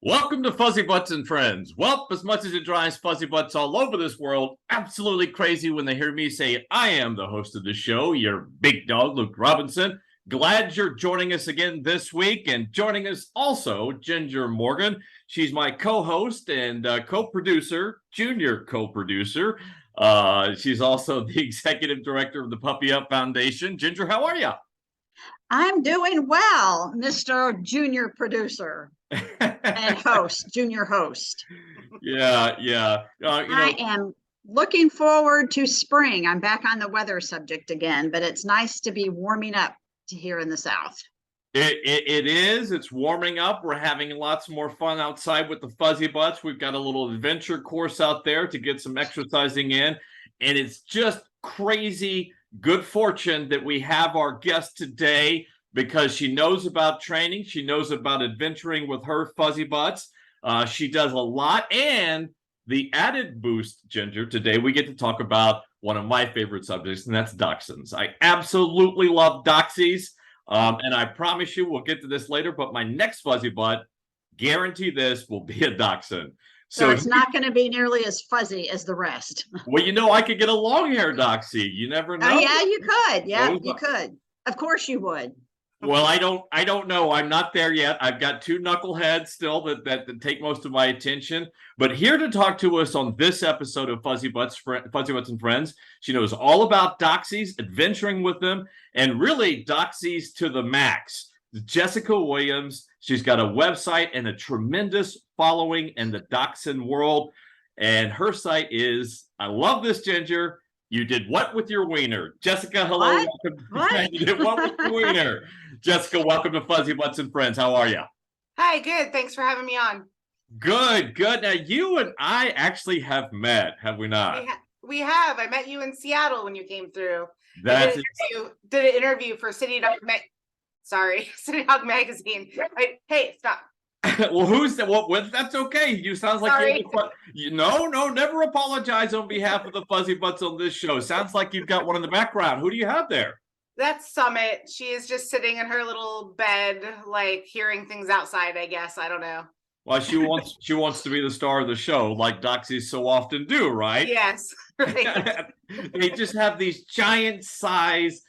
Welcome to Fuzzybutts and Friends. Well, as much as it drives Fuzzybutts all over this world absolutely crazy when they hear me say I am the host of the show, Yer Big Dog, Luke Robinson. Glad you're joining us again this week, and joining us also, Ginger Morgan. She's my co-host and co-producer, junior co-producer. She's also the executive director of the Puppy Up Foundation. Ginger, how are you? I'm doing well, Mr. Junior Producer and host, junior host. Yeah. I am looking forward to spring. I'm back on the weather subject again, but it's nice to be warming up to here in the South. It is. It's warming up. We're having lots more fun outside with the Fuzzybutts. We've got a little adventure course out there to get some exercising in. And it's just crazy good fortune that we have our guest today because she knows about training. She knows about adventuring with her Fuzzybutts. She does a lot. And the added boost, Ginger, today we get to talk about one of my favorite subjects, and that's Dachshunds. I absolutely love Doxies. And I promise you, we'll get to this later, but my next Fuzzybutt, guarantee this, will be a Dachshund. So it's not going to be nearly as fuzzy as the rest. Well, I could get a long-haired Doxie. You never know. Oh, yeah, you could. Yeah, you could. Of course you would. Well, I don't know. I'm not there yet. I've got two knuckleheads still that take most of my attention. But here to talk to us on this episode of Fuzzybutts and Friends, she knows all about Doxies, adventuring with them, and really Doxies to the max. Jessica Williams. She's got a website and a tremendous following in the Dachshund world. And her site is, I love this, Ginger. You did what with your wiener? Jessica, hello. What? Welcome. What? You did what with your wiener? Jessica, welcome to Fuzzybutts and Friends. How are you? Hi, good. Thanks for having me on. Good. Now, you and I actually have met, have we not? We have. I met you in Seattle when you came through. That's did an interview for City Dog Magazine. Hey, stop. Well, who's that? Well, that's okay. You sounds like no, never apologize on behalf of the Fuzzybutts on this show. Sounds like you've got one in the background. Who do you have there? That's Summit. She is just sitting in her little bed, like hearing things outside, I guess. I don't know. Well, she wants to be the star of the show, like Doxies so often do, right? Yes. Right. They just have these giant size,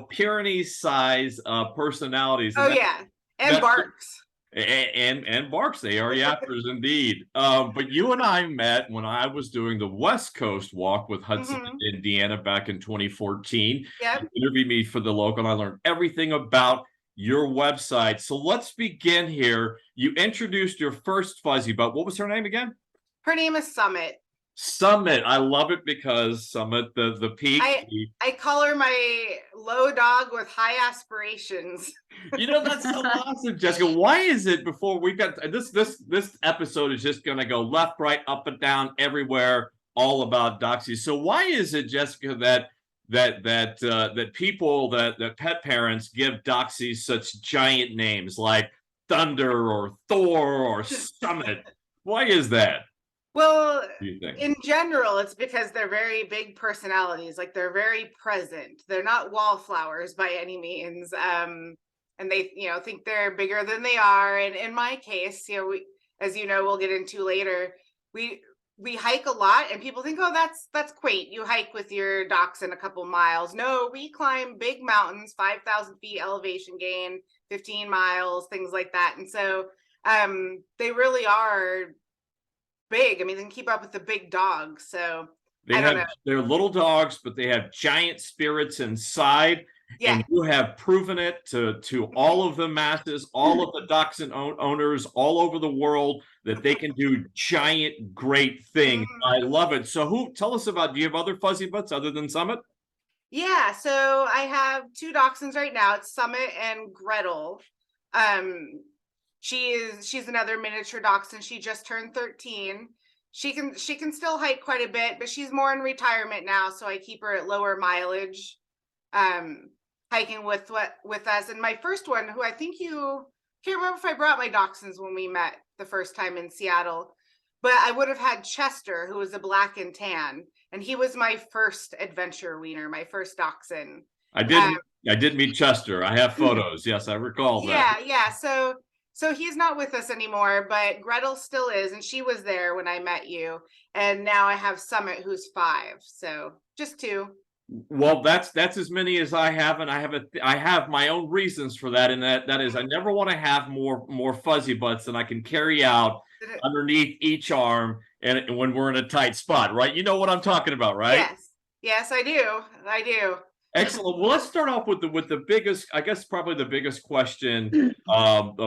Pyrenees size personalities. Oh, yeah. And barks. And barks. They are yappers indeed. But you and I met when I was doing the West Coast walk with Hudson, Indiana back in 2014. Yep. You interviewed me for the local, and I learned everything about your website. So let's begin here. You introduced your first Fuzzybutt. What was her name again? Her name is Summit. Summit. I love it because Summit, the peak. I call her my low dog with high aspirations. That's so awesome, Jessica. Why is it before we got this episode is just gonna go left, right, up and down, everywhere, all about Doxie. So why is it, Jessica, that people that pet parents give Doxies such giant names like Thunder or Thor or Summit? Why is that? Well, in general, it's because they're very big personalities. Like, they're very present. They're not wallflowers by any means. And they, think they're bigger than they are. And in my case, we, as we'll get into later, we hike a lot, and people think, oh, that's quaint. You hike with your dachshund a couple miles. No, we climb big mountains, 5,000 feet elevation gain, 15 miles, things like that. And so they really are big. I mean, they can keep up with the big dogs. So they're little dogs, but they have giant spirits inside. Yeah. And you have proven it to all of the masses, all of the Dachshund owners all over the world, that they can do giant, great things. I love it. So tell us about, do you have other Fuzzybutts other than Summit? Yeah, so I have two Dachshunds right now. It's Summit and Gretel. She's another miniature dachshund. She just turned 13. She can still hike quite a bit, but she's more in retirement now, so I keep her at lower mileage, hiking with us. And my first one, who I think you can't remember if I brought my dachshunds when we met the first time in Seattle, but I would have had Chester, who was a black and tan, and he was my first adventure wiener, my first dachshund. I did meet Chester. I have photos. Yes, I recall that. Yeah. So So he's not with us anymore, but Gretel still is, and she was there when I met you. And now I have Summit, who's 5. So just 2. Well, that's as many as I have, and I have my own reasons for that, and that is I never want to have more fuzzy butts than I can carry out underneath each arm, and when we're in a tight spot, right? You know what I'm talking about, right? Yes, I do. Excellent. Well, let's start off with the biggest, I guess, probably the biggest question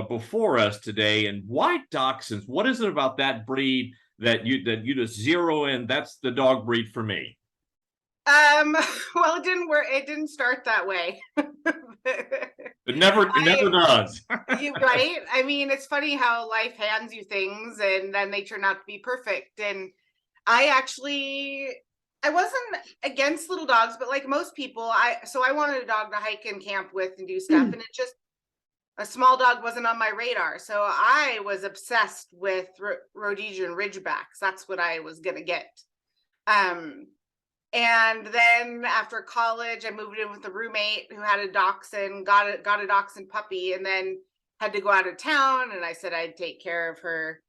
before us today, and why Dachshunds? What is it about that breed that you just zero in? That's the dog breed for me. Well, it didn't work. It didn't start that way. It never does. Right? I mean, it's funny how life hands you things and then they turn out to be perfect. And I wasn't against little dogs, but like most people, I wanted a dog to hike and camp with and do stuff. And a small dog wasn't on my radar. So I was obsessed with Rhodesian Ridgebacks. That's what I was going to get. And then after college, I moved in with a roommate who had a Dachshund, got a Dachshund puppy, and then had to go out of town. And I said I'd take care of her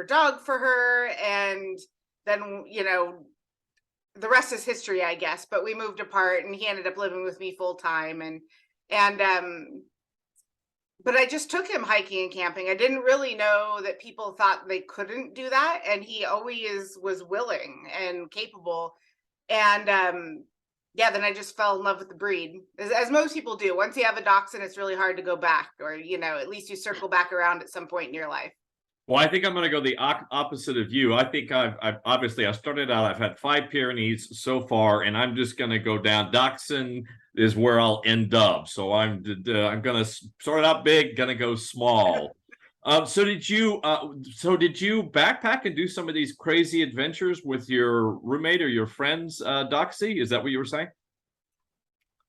dog for her. And then, the rest is history, I guess. But we moved apart, and he ended up living with me full time. But I just took him hiking and camping. I didn't really know that people thought they couldn't do that, and he always was willing and capable. And then I just fell in love with the breed, as most people do. Once you have a Dachshund, it's really hard to go back, or at least you circle back around at some point in your life. Well, I think I'm going to go the opposite of you. I think I've obviously I started out. I've had 5 Pyrenees so far, and I'm just going to go down. Dachshund is where I'll end up. So I'm going to start out big, going to go small. So did you backpack and do some of these crazy adventures with your roommate or your friends, Doxie? Is that what you were saying?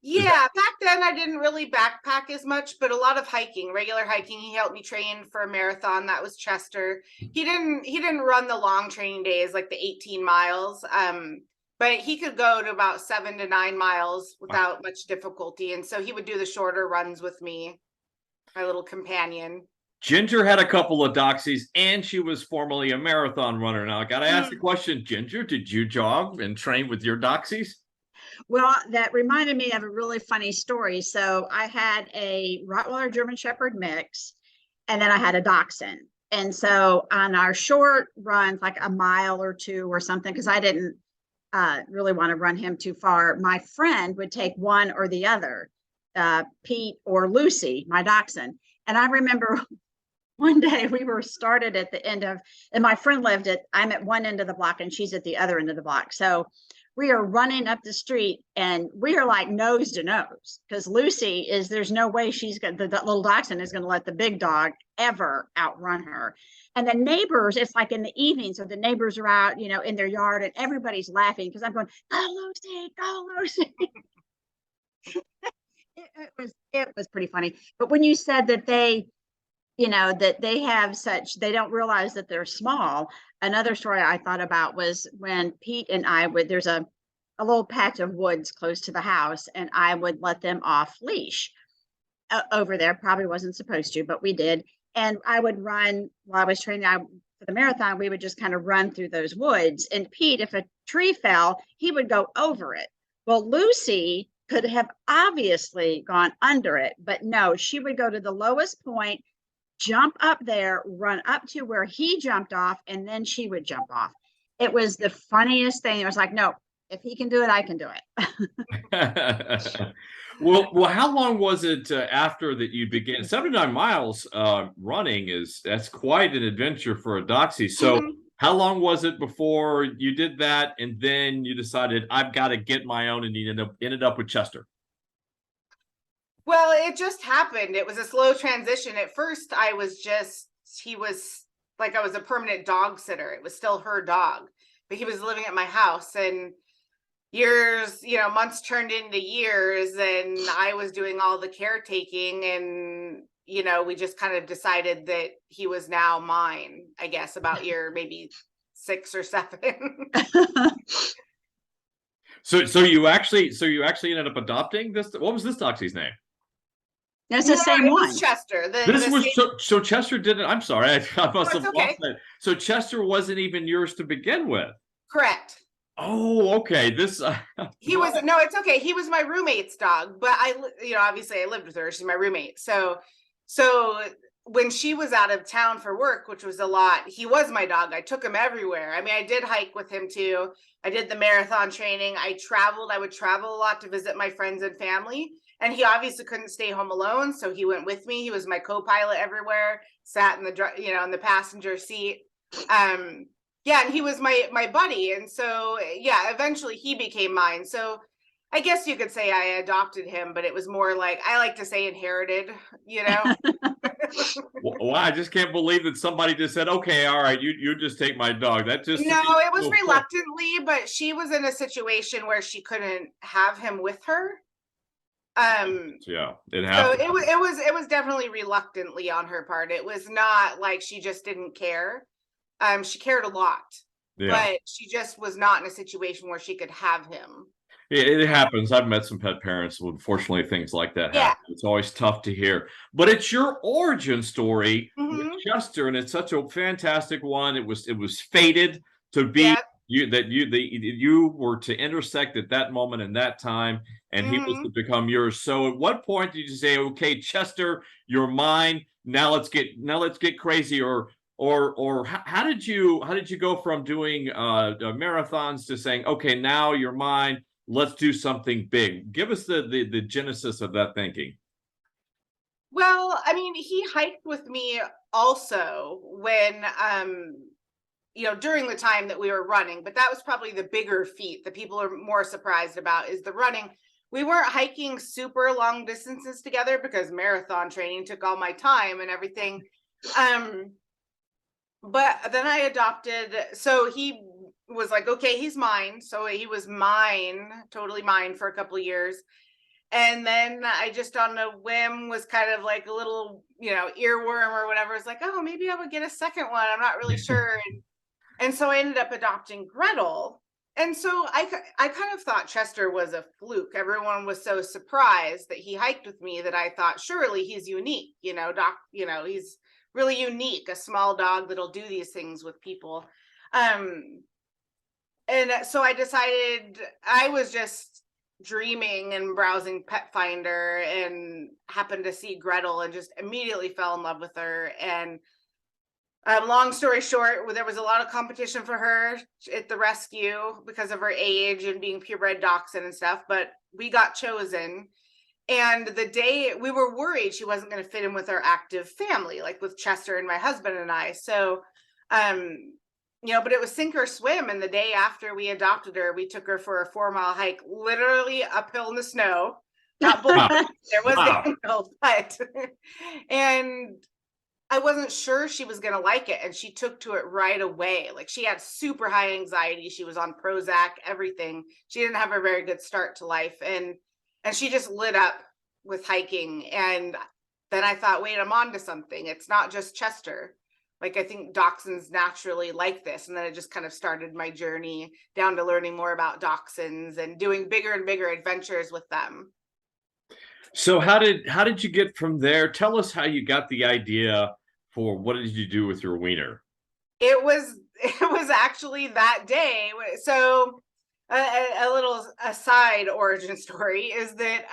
Yeah, back then I didn't really backpack as much, but a lot of hiking, regular hiking. He helped me train for a marathon. That was Chester. He didn't run the long training days, like the 18 miles. But he could go to about 7 to 9 miles without much difficulty. And so he would do the shorter runs with me, my little companion. Ginger had a couple of Doxies, and she was formerly a marathon runner. Now, I got to ask the question, Ginger, did you jog and train with your Doxies? Well, that reminded me of a really funny story. So I had a Rottweiler German Shepherd mix, and then I had a Dachshund. And so on our short runs, like a mile or 2 or something, because I didn't really want to run him too far, my friend would take one or the other, Pete or Lucy, my Dachshund. And I remember one day we were started at the end of, and my friend I'm at one end of the block and she's at the other end of the block. So we are running up the street and we are like nose to nose, because Lucy there's no way the little Dachshund is going to let the big dog ever outrun her. And the neighbors, it's like in the evening, so the neighbors are out, in their yard, and everybody's laughing because I'm going, go Lucy. It was pretty funny. But when you said that they they don't realize that they're small. Another story I thought about was when Pete and there's a little patch of woods close to the house, and I would let them off leash over there. Probably wasn't supposed to, but we did. And I would run while I was training for the marathon. We would just kind of run through those woods. And Pete, if a tree fell, he would go over it. Well, Lucy could have obviously gone under it, but no, she would go to the lowest point, jump up there, run up to where he jumped off, and then she would jump off. It was the funniest thing. It was like, no, if he can do it, I can do it. Well, how long was it after that you began? 79 miles running that's quite an adventure for a Doxie. So how long was it before you did that, and then you decided I've got to get my own, and you ended up with Chester? Well, it just happened. It was a slow transition. At first, I was a permanent dog sitter. It was still her dog, but he was living at my house, and months turned into years, and I was doing all the caretaking, and, we just kind of decided that he was now mine, I guess, about year maybe 6 or 7. So you actually ended up adopting this. What was this Doxie's name? That's the same it one. was Chester. This was so Chester didn't. I'm sorry, I must have okay. lost that. So Chester wasn't even yours to begin with. Correct. Oh, okay. This He was no, it's okay. He was my roommate's dog, but obviously I lived with her. She's my roommate. So when she was out of town for work, which was a lot, he was my dog. I took him everywhere. I mean, I did hike with him too. I did the marathon training. I would travel a lot to visit my friends and family. And he obviously couldn't stay home alone, so he went with me. He was my co-pilot everywhere, sat in the in the passenger seat. Yeah, and he was my buddy. And so yeah, eventually he became mine. So I guess you could say I adopted him, but it was more like, I like to say inherited, Well, I just can't believe that somebody just said, okay, all right, you just take my dog. That just no, it was reluctantly, but she was in a situation where she couldn't have him with her. Yeah, it happened. So it was definitely reluctantly on her part. It was not like she just didn't care. She cared a lot, but she just was not in a situation where she could have him. It happens. I've met some pet parents who, unfortunately, things like that happen. It's always tough to hear. But it's your origin story with Chester, and it's such a fantastic one. It was fated to be you were to intersect at that moment in that time, and he was to become yours. So at what point did you say, okay, Chester, you're mine, now let's get crazy, or how did you go from doing marathons to saying, okay, now you're mine, let's do something big? Give us the genesis of that thinking. Well, I mean, he hiked with me also when during the time that we were running, but that was probably the bigger feat that people are more surprised about, is the running. We weren't hiking super long distances together because marathon training took all my time and everything. But then I adopted, so he was like, okay, he's mine. So he was mine, totally mine, for a couple of years. And then I just on a whim was kind of like a little, earworm or whatever. It's like, oh, maybe I would get a second one. I'm not really sure. And so I ended up adopting Gretel. And so I kind of thought Chester was a fluke. Everyone was so surprised that he hiked with me that I thought, surely he's unique, he's really unique, a small dog that'll do these things with people. And so I decided, I was just dreaming and browsing Pet Finder and happened to see Gretel and just immediately fell in love with her. And long story short, there was a lot of competition for her at the rescue because of her age and being purebred dachshund and stuff, but we got chosen. And the day, we were worried she wasn't going to fit in with our active family, like with Chester and my husband and I. So, but it was sink or swim. And the day after we adopted her, we took her for a 4-mile hike, literally uphill in the snow. Not there was downhill, but and I wasn't sure she was going to like it. And she took to it right away. Like, she had super high anxiety. She was on Prozac, everything. She didn't have a very good start to life. And she just lit up with hiking. And then I thought, wait, I'm on to something. It's not just Chester. Like, I think dachshunds naturally like this. And then it just kind of started my journey down to learning more about dachshunds and doing bigger and bigger adventures with them. So how did you get from there? Tell us how you got the idea for what did you do with your Weiner? It was actually that day. So a little aside origin story is that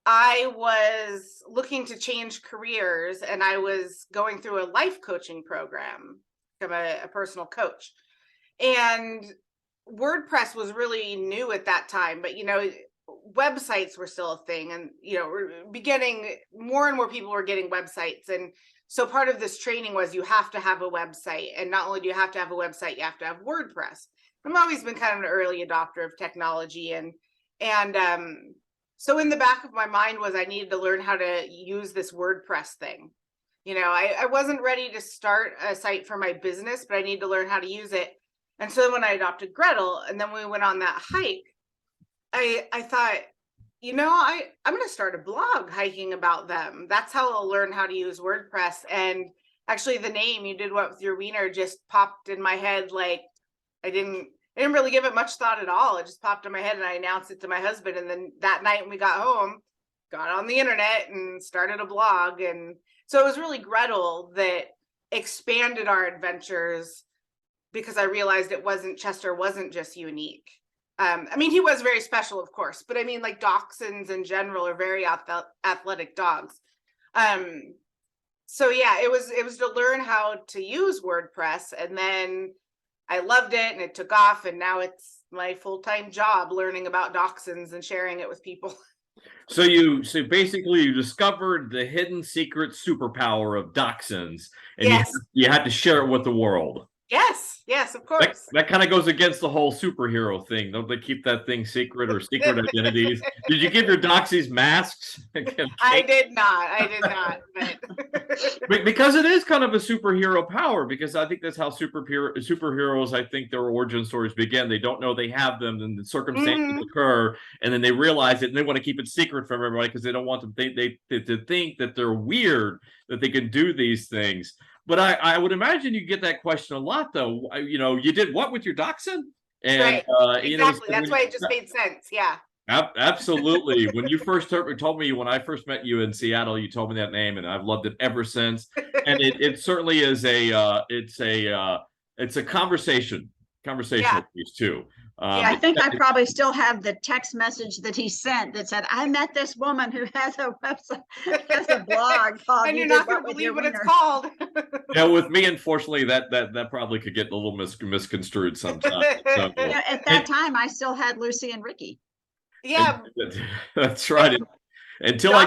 I was looking to change careers, and I was going through a life coaching program. I'm a personal coach, and WordPress was really new at that time, but websites were still a thing, and we're beginning, more and more people were getting websites. And so part of this training was you have to have a website, and not only do you have to have a website, you have to have WordPress. I've always been kind of an early adopter of technology, and so in the back of my mind was I needed to learn how to use this WordPress thing. I wasn't ready to start a site for my business, but I needed to learn how to use it. And so when I adopted Gretel, and then we went on that hike, I thought, I'm going to start a blog hiking about them. That's how I'll learn how to use WordPress. And actually the name You Did What With Your Weiner just popped in my head. Like, I didn't really give it much thought at all. It just popped in my head, and I announced it to my husband. And then that night when we got home, got on the internet and started a blog. And so it was really Gretel that expanded our adventures, because I realized Chester wasn't just unique. I mean, he was very special, of course, but I mean, like, Dachshunds in general are very athletic dogs. So yeah, it was to learn how to use WordPress, and then I loved it and it took off, and now it's my full-time job learning about Dachshunds and sharing it with people. So basically you discovered the hidden secret superpower of Dachshunds, and Yes. you had to share it with the world. Yes, of course. That kind of goes against the whole superhero thing. Don't they keep that thing secret, or secret identities? Did you give your Doxies masks? I did not. But because it is kind of a superhero power, because I think that's how superheroes, I think, their origin stories begin. They don't know they have them, and the circumstances occur, and then they realize it, and they want to keep it secret from everybody because they don't want them to think that they're weird, that they can do these things. But I would imagine you get that question a lot, though. You did what with your Dachshund? And right. Exactly. That's why it just made sense. Yeah. Absolutely. When you first told me, when I first met you in Seattle, you told me that name, and I've loved it ever since. And it certainly is it's a conversational piece too. I think I probably still have the text message that he sent that said, "I met this woman who has a website, has a blog called." And you're not going to believe what it's called. Yeah, with me, unfortunately, that probably could get a little misconstrued sometimes. So, at that time, I still had Lucy and Ricky. Yeah, that's right. Until I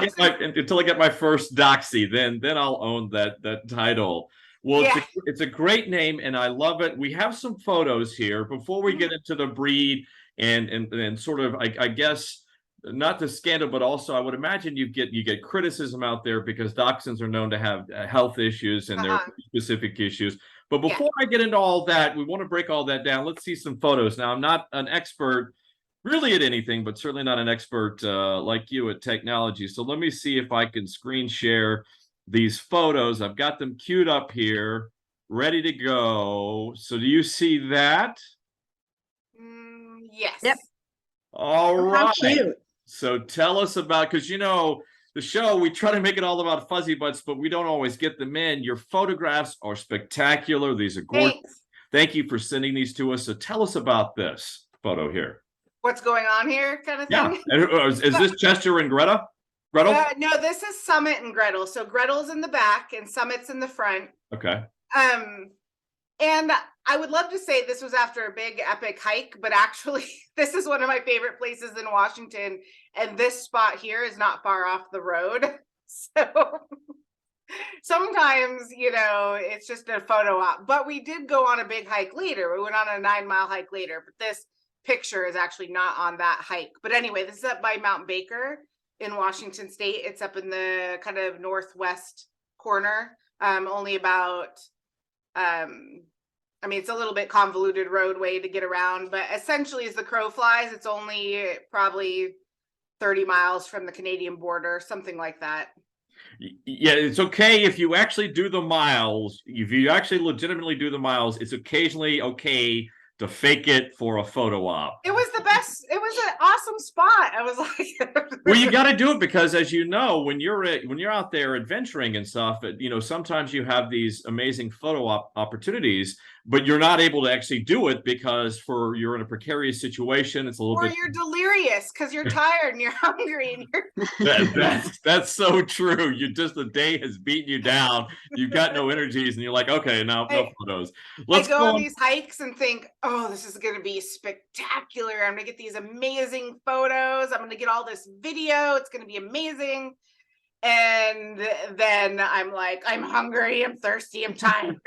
get my first Doxie, then I'll own that title. Well, yeah. It's a great name, and I love it. We have some photos here before we get into the breed and sort of, I guess, not the scandal, but also I would imagine you get criticism out there because Dachshunds are known to have health issues and their specific issues. But before I get into all that, we want to break all that down. Let's see some photos. Now, I'm not an expert really at anything, but certainly not an expert like you at technology. So let me see if I can screen share these photos. I've got them queued up here, ready to go. So do you see that? Yes. Yep. All right. How cute. So tell us about, because the show, we try to make it all about Fuzzybutts, but we don't always get them in. Your photographs are spectacular. These are gorgeous. Thanks. Thank you for sending these to us. So tell us about this photo here. What's going on here, kind of thing? Yeah. Is this Chester and Gretel? No, this is Summit and Gretel. So Gretel's in the back and Summit's in the front. Okay. And I would love to say this was after a big epic hike, but actually this is one of my favorite places in Washington. And this spot here is not far off the road. So sometimes, it's just a photo op, but we did go on a big hike later. We went on a 9-mile hike later, but this picture is actually not on that hike. But anyway, this is up by Mount Baker in Washington State. It's up in the kind of northwest corner. Only about, it's a little bit convoluted roadway to get around, but essentially as the crow flies, it's only probably 30 miles from the Canadian border, something like that. Yeah, it's okay if you actually do the miles. If you actually legitimately do the miles, it's occasionally okay to fake it for a photo op. It was the best. It was an awesome spot. I was like, well, you got to do it because, as you know, when you're out there adventuring and stuff, sometimes you have these amazing photo opportunities, but you're not able to actually do it because you're in a precarious situation. It's a little bit. Or you're delirious because you're tired and you're hungry and that's so true. The day has beaten you down. You've got no energies, and you're like, okay, no photos. Let's go on these hikes and think, oh, this is going to be spectacular. I'm going to get these amazing photos. I'm going to get all this video. It's going to be amazing. And then I'm like, I'm hungry, I'm thirsty, I'm tired.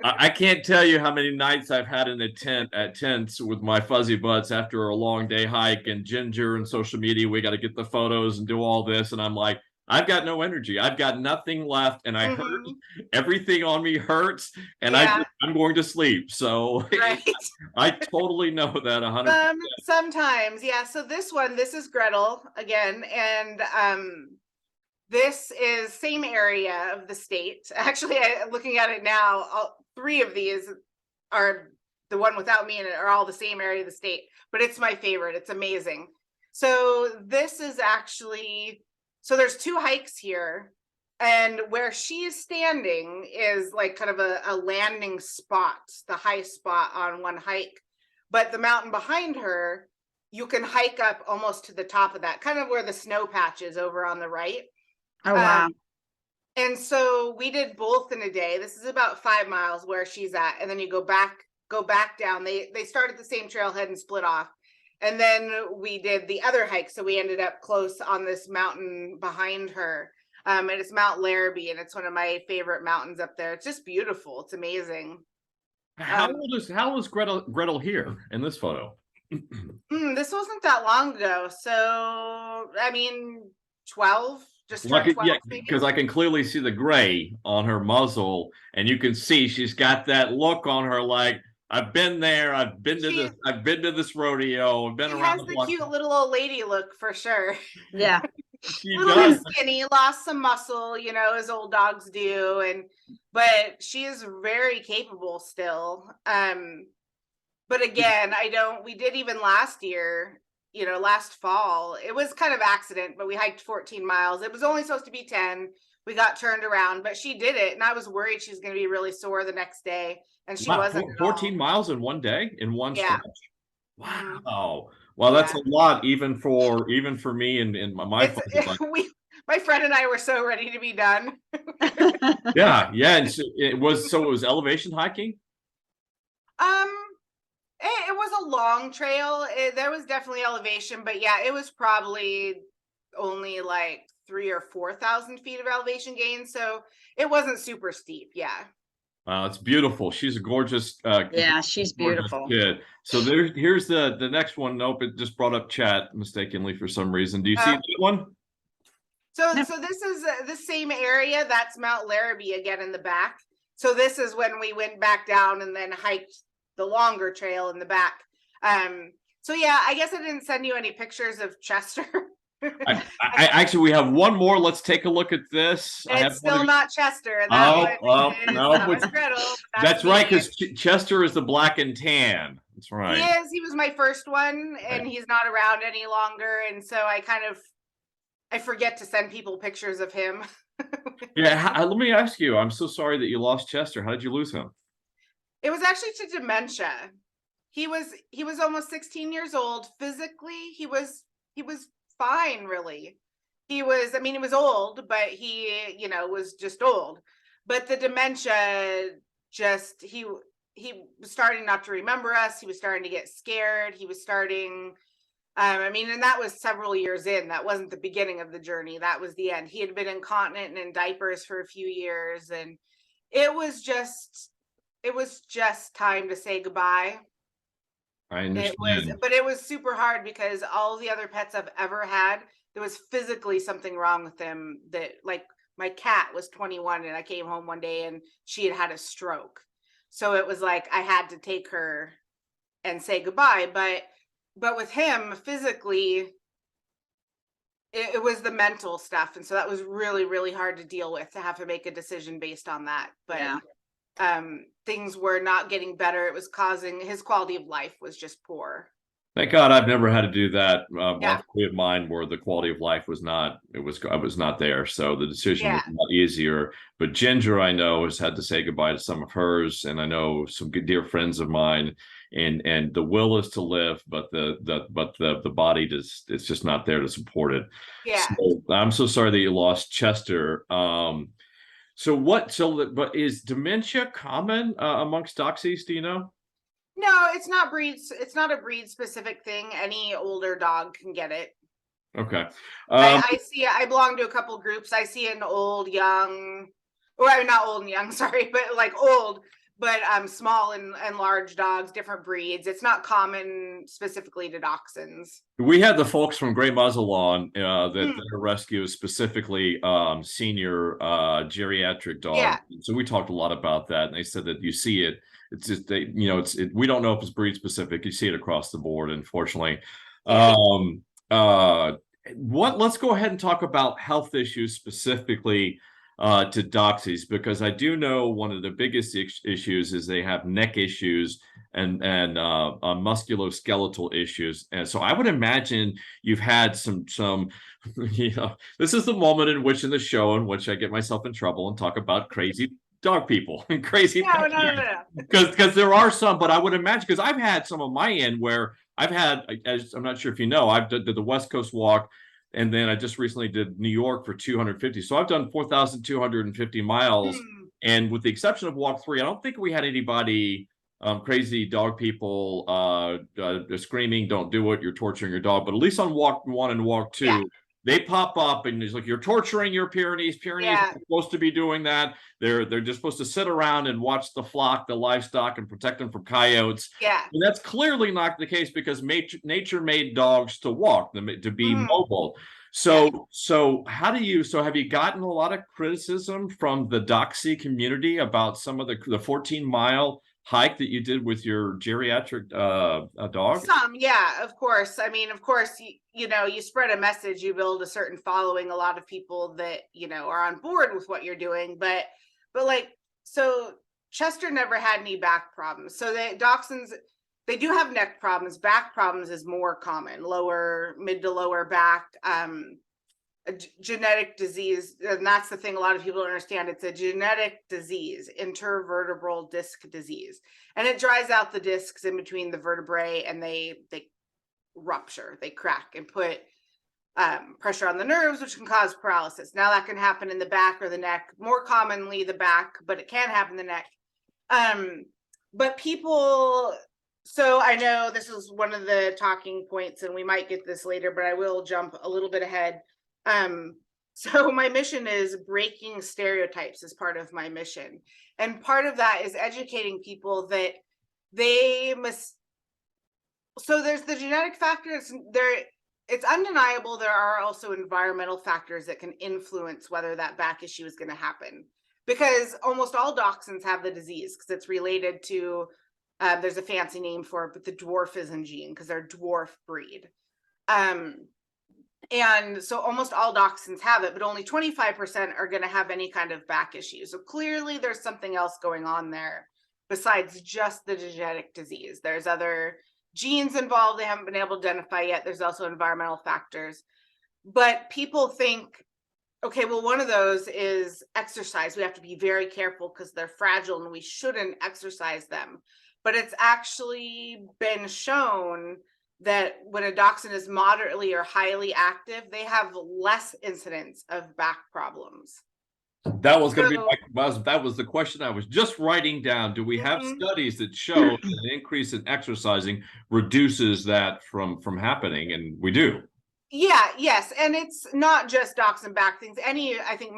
I can't tell you how many nights I've had in a tent at tents with my Fuzzybutts after a long day hike, and Ginger and social media. We got to get the photos and do all this. And I'm like, I've got no energy. I've got nothing left, and I hurt. Everything on me hurts, and I'm going to sleep. So I totally know that 100%. Sometimes, yeah. So this is Gretel again, and this is same area of the state. Actually, looking at it now, 3 of these are the one without me in it are all the same area of the state. But it's my favorite. It's amazing. So this is actually, so there's 2 hikes here, and where she's standing is like kind of a landing spot, the high spot on one hike. But the mountain behind her, you can hike up almost to the top of that, kind of where the snow patch is over on the right. Oh, wow. And so we did both in a day. This is about 5 miles where she's at, and then you go back down. They start at the same trailhead and split off. And then we did the other hike. So we ended up close on this mountain behind her. And it's Mount Larrabee, and it's one of my favorite mountains up there. It's just beautiful. It's amazing. How old is Gretel here in this photo? This wasn't that long ago. So, I mean, 12, just Like, 12, yeah, maybe. because I can clearly see the gray on her muzzle, and you can see she's got that look on her like, I've been there, I've been to this rodeo, I've been She around has the the block. cute little old lady look for sure. Yeah. She Little does. bit skinny, lost some muscle, you know, as old dogs do, but she is very capable still. But again, we did even last year, you know, last fall, it was kind of accident, but we hiked 14 miles. It was only supposed to be 10. We got turned around, but she did it, and I was worried she was going to be really sore the next day, and she wasn't. 14 miles in one day, in one stretch. Wow. Well, that's a lot, even for me and my my friend and I were so ready to be done. yeah. And so it was elevation hiking. It was a long trail. There was definitely elevation, but yeah, it was probably only like 3,000 or 4,000 feet of elevation gain, so it wasn't super steep. Yeah. Wow, it's beautiful. She's a gorgeous. Yeah, she's beautiful. Kid. So here's the next one. Nope, it just brought up chat mistakenly for some reason. Do you see that one? So this is the same area. That's Mount Larrabee again in the back. So this is when we went back down and then hiked the longer trail in the back. So yeah, I guess I didn't send you any pictures of Chester. I actually, we have one more. Let's take a look at this. It's still not Chester. No, Gretel. That's right, because Chester is the black and tan. That's right. He is. He was my first one, and he's not around any longer. And so I forget to send people pictures of him. Yeah, let me ask you. I'm so sorry that you lost Chester. How did you lose him? It was actually to dementia. He was almost 16 years old. Physically, he was fine, really. He was old, but he, you know, was just old. But the dementia he was starting not to remember us. He was starting to get scared. He was starting, and that was several years in. That wasn't the beginning of the journey. That was the end. He had been incontinent and in diapers for a few years, and it was just time to say goodbye. I understand. But it was super hard because all the other pets I've ever had, there was physically something wrong with them. That, like, my cat was 21 and I came home one day and she had a stroke. So it was like I had to take her and say goodbye. But with him, physically, it was the mental stuff. And so that was really, really hard to deal with, to have to make a decision based on that. But yeah. Things were not getting better. It was causing his quality of life was just poor. Thank God I've never had to do that. Luckily of mine, where the quality of life was not, I was not there. So the decision was a lot easier. But Ginger, I know, has had to say goodbye to some of hers, and I know some good dear friends of mine. And the will is to live, but the body it's just not there to support it. Yeah. So I'm so sorry that you lost Chester. But is dementia common amongst Doxies? Do you know? No, it's not a breed specific thing. Any older dog can get it. Okay. I belong to a couple groups. I see an old, young, or not old and young, sorry, but like old, but small and large dogs, different breeds. It's not common specifically to Dachshunds. We had the folks from Gray Muzzle on that rescue specifically senior geriatric dogs. Yeah. So we talked a lot about that, and they said that you see it. It's just we don't know if it's breed specific. You see it across the board, unfortunately. Yeah. Let's go ahead and talk about health issues specifically to Doxies, because I do know one of the biggest issues is they have neck issues and musculoskeletal issues. And so I would imagine you've had some this is the moment in which in the show in which I get myself in trouble and talk about crazy dog people and crazy No. because there are some, but I would imagine, because I've had some of my end where I've had, as I'm not sure if you know, I've did the West Coast walk, and then I just recently did New York for 250. So I've done 4,250 miles, and with the exception of walk 3, I don't think we had anybody crazy dog people screaming, "Don't do it, you're torturing your dog." But at least on walk 1 and walk 2, they pop up and it's like, "You're torturing your Pyrenees. Pyrenees are supposed to be doing that. They're just supposed to sit around and watch the flock, the livestock, and protect them from coyotes." And that's clearly not the case, because nature made dogs to walk, to be mobile. So how do you, so have you gotten a lot of criticism from the Doxie community about some of the 14-mile hike that you did with your geriatric dog? Some, yeah, of course. I mean, of course, you know, you spread a message, you build a certain following, a lot of people that, you know, are on board with what you're doing. But like, so Chester never had any back problems. So the Dachshunds, they do have neck problems. Back problems is more common, mid to lower back, a genetic disease. And that's the thing a lot of people don't understand. It's a genetic disease, intervertebral disc disease. And it dries out the discs in between the vertebrae, and they rupture, they crack, and put pressure on the nerves, which can cause paralysis. Now that can happen in the back or the neck, more commonly the back, but it can happen in the neck. But people, so I know this is one of the talking points, and we might get this later, but I will jump a little bit ahead. So my mission is breaking stereotypes as part of my mission. And part of that is educating people that they must, so there's the genetic factors there. It's undeniable there are also environmental factors that can influence whether that back issue is going to happen, because almost all Dachshunds have the disease because it's related to, there's a fancy name for it, but the dwarfism gene, because they're a dwarf breed. And so almost all Dachshunds have it, but only 25% are going to have any kind of back issue. So clearly there's something else going on there besides just the genetic disease. There's other genes involved they haven't been able to identify yet. There's also environmental factors. But people think, okay, well, one of those is exercise. We have to be very careful because they're fragile and we shouldn't exercise them. But it's actually been shown that when a Dachshund is moderately or highly active, they have less incidence of back problems. That was going to be that was the question I was just writing down. Do we have studies that show that an increase in exercising reduces that from happening? And we do. Yeah, yes. And it's not just Dachshund back things. I think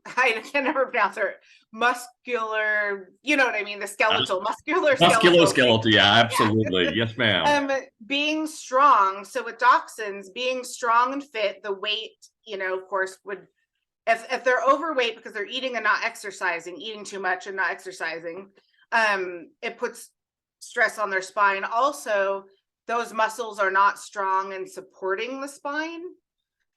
I can never pronounce it. Muscular, you know what I mean? The skeletal, musculoskeletal. Yeah, absolutely. Yeah. Yes, ma'am. Being strong. So with Dachshunds, being strong and fit, the weight, you know, of course, would, if they're overweight because they're eating and not exercising, eating too much and not exercising, it puts stress on their spine. Also, those muscles are not strong in supporting the spine.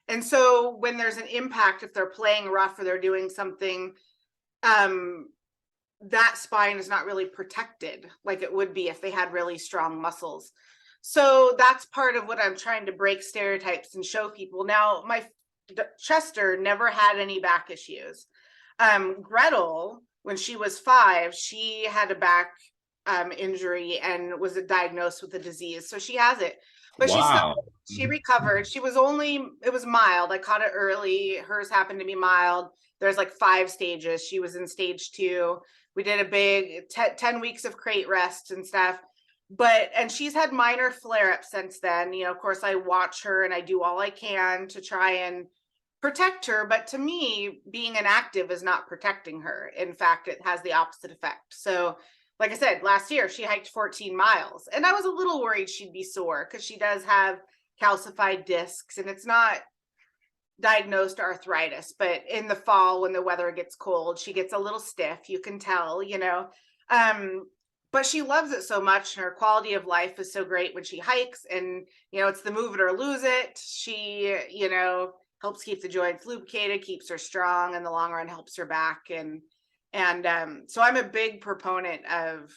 And so when there's an impact, if they're playing rough or they're doing something, that spine is not really protected like it would be if they had really strong muscles. So that's part of what I'm trying to break stereotypes and show people. Now, my Chester never had any back issues. Gretel, when she was 5, she had a back injury and was diagnosed with the disease. So she has it, but she recovered. It was mild. I caught it early. Hers happened to be mild. There's like 5 stages. She was in stage 2. We did a big 10 weeks of crate rest and stuff. And she's had minor flare-ups since then. You know, of course, I watch her and I do all I can to try and protect her. But to me, being inactive is not protecting her. In fact, it has the opposite effect. So like I said, last year, she hiked 14 miles. And I was a little worried she'd be sore because she does have calcified discs and it's not diagnosed arthritis. But in the fall, when the weather gets cold, she gets a little stiff. You can tell, you know. But she loves it so much. And her quality of life is so great when she hikes. And, you know, it's the move it or lose it. She, you know, helps keep the joints lubricated, keeps her strong in the long run, helps her back. And so I'm a big proponent of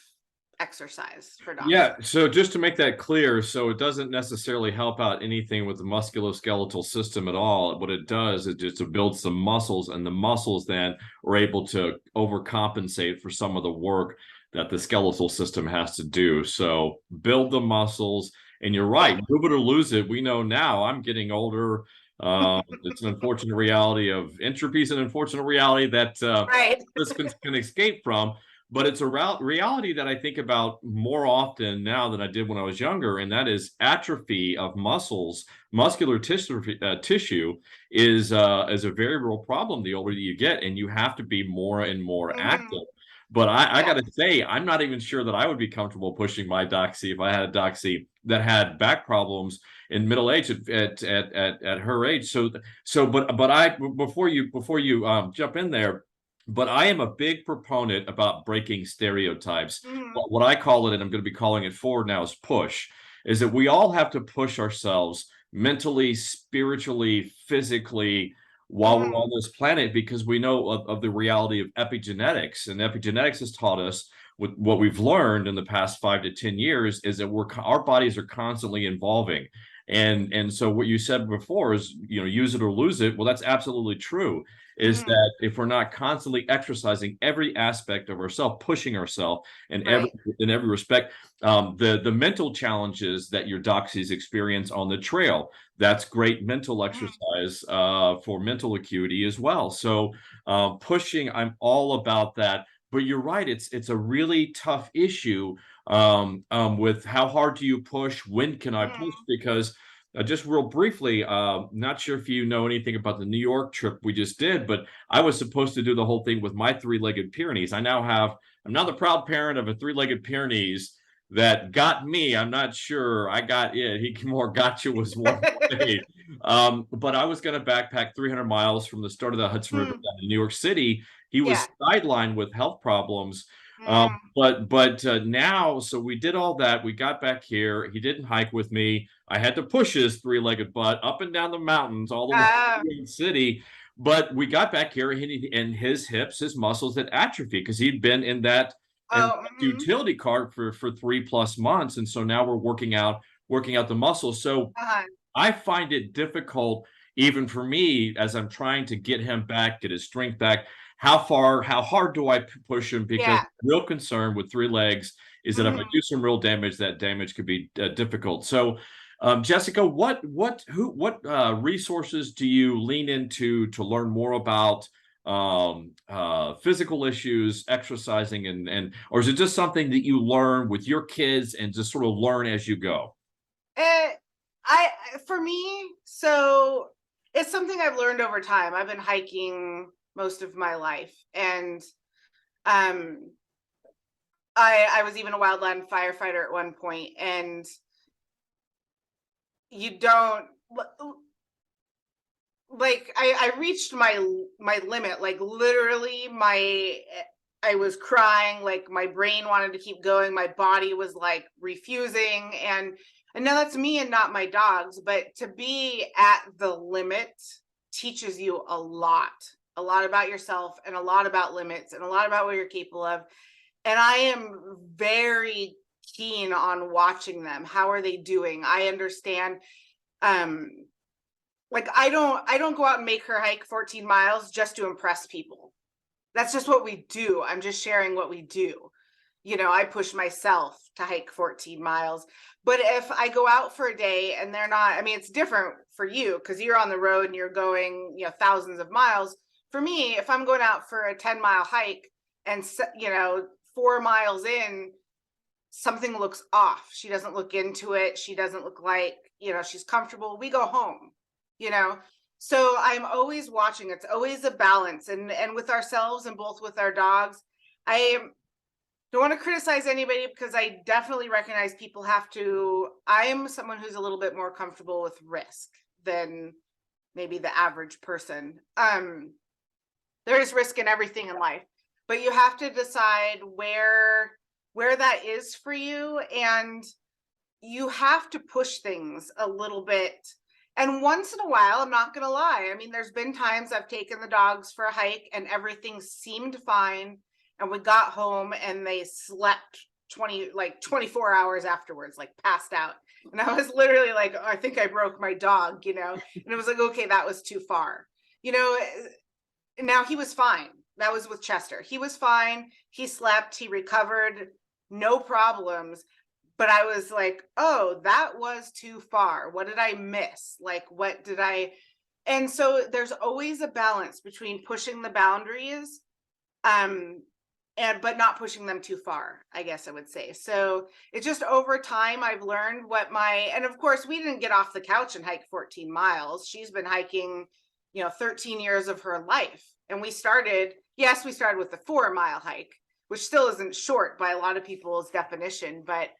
exercise for dogs. Yeah, so just to make that clear, so it doesn't necessarily help out anything with the musculoskeletal system at all. What it does is just to build some muscles, and the muscles then are able to overcompensate for some of the work that the skeletal system has to do. So build the muscles, and you're right, move it or lose it. We know now, I'm getting older. It's an unfortunate reality of entropy, is an unfortunate reality that Right. participants can escape from. But it's a reality that I think about more often now than I did when I was younger, and that is atrophy of muscles. Muscular tissue is a very real problem the older you get, and you have to be more and more active. But I got to say, I'm not even sure that I would be comfortable pushing my Doxie if I had a Doxie that had back problems in middle age at her age. But I before you jump in there. But I am a big proponent about breaking stereotypes. What I call it, and I'm going to be calling it forward now, is push. Is that we all have to push ourselves mentally, spiritually, physically while we're on this planet, because we know of the reality of epigenetics. And epigenetics has taught us, with what we've learned in the past 5 to 10 years, is that our bodies are constantly evolving. And so what you said before is, use it or lose it. Well, that's absolutely true. Is that if we're not constantly exercising every aspect of ourselves, pushing ourselves in every respect, the mental challenges that your Doxies experience on the trail, that's great mental exercise for mental acuity as well. So pushing, I'm all about that. But you're right, it's a really tough issue with how hard do you push, when can I push, because just real briefly, not sure if you know anything about the New York trip we just did, but I was supposed to do the whole thing with my 3-legged Pyrenees. I'm now the proud parent of a 3-legged Pyrenees that got me. I'm not sure I got it. He more got you was one way. But I was going to backpack 300 miles from the start of the Hudson River down to New York City. He was sidelined with health problems. But now, so we did all that. We got back here. He didn't hike with me. I had to push his 3-legged butt up and down the mountains all the way to the city. But we got back here, and his hips, his muscles had atrophied because he'd been in that utility cart for 3+ months, and so now we're working out the muscles. So I find it difficult, even for me, as I'm trying to get him back, get his strength back. How hard do I push him? Because real concern with 3 legs is that if I do some real damage, that damage could be difficult. So, Jessica, what resources do you lean into to learn more about physical issues, exercising, and or is it just something that you learn with your kids and just sort of learn as you go? For me, so it's something I've learned over time. I've been hiking most of my life, and I was even a wildland firefighter at one point, and you don't like I reached my limit, like literally I was crying, like my brain wanted to keep going, my body was like refusing, and now that's me and not my dogs, but to be at the limit teaches you a lot about yourself, and a lot about limits, and a lot about what you're capable of. And I am very keen on watching them. How are they doing? I understand. Like I don't go out and make her hike 14 miles just to impress people. That's just what we do. I'm just sharing what we do. I push myself to hike 14 miles. But if I go out for a day and they're not, I mean, it's different for you because you're on the road and you're going, thousands of miles. For me, if I'm going out for a 10-mile hike and, 4 miles in, something looks off. She doesn't look into it. She doesn't look like, she's comfortable. We go home, So I'm always watching. It's always a balance. And with ourselves and both with our dogs, I don't want to criticize anybody because I definitely recognize people I am someone who's a little bit more comfortable with risk than maybe the average person. There is risk in everything in life, but you have to decide where that is for you, and you have to push things a little bit. And once in a while, I'm not going to lie. I mean, there's been times I've taken the dogs for a hike and everything seemed fine. And we got home and they slept 24 hours afterwards, like passed out. And I was literally like, oh, I think I broke my dog, you know? And it was like, okay, that was too far. You know, now he was fine. That was with Chester. He was fine. He slept, he recovered, no problems. But I was like, oh, that was too far. What did I miss? Like, what did I? And so there's always a balance between pushing the boundaries, but not pushing them too far, I guess I would say. So it's just over time, I've learned and of course, we didn't get off the couch and hike 14 miles. She's been hiking, 13 years of her life. And we started with the 4-mile hike, which still isn't short by a lot of people's definition, but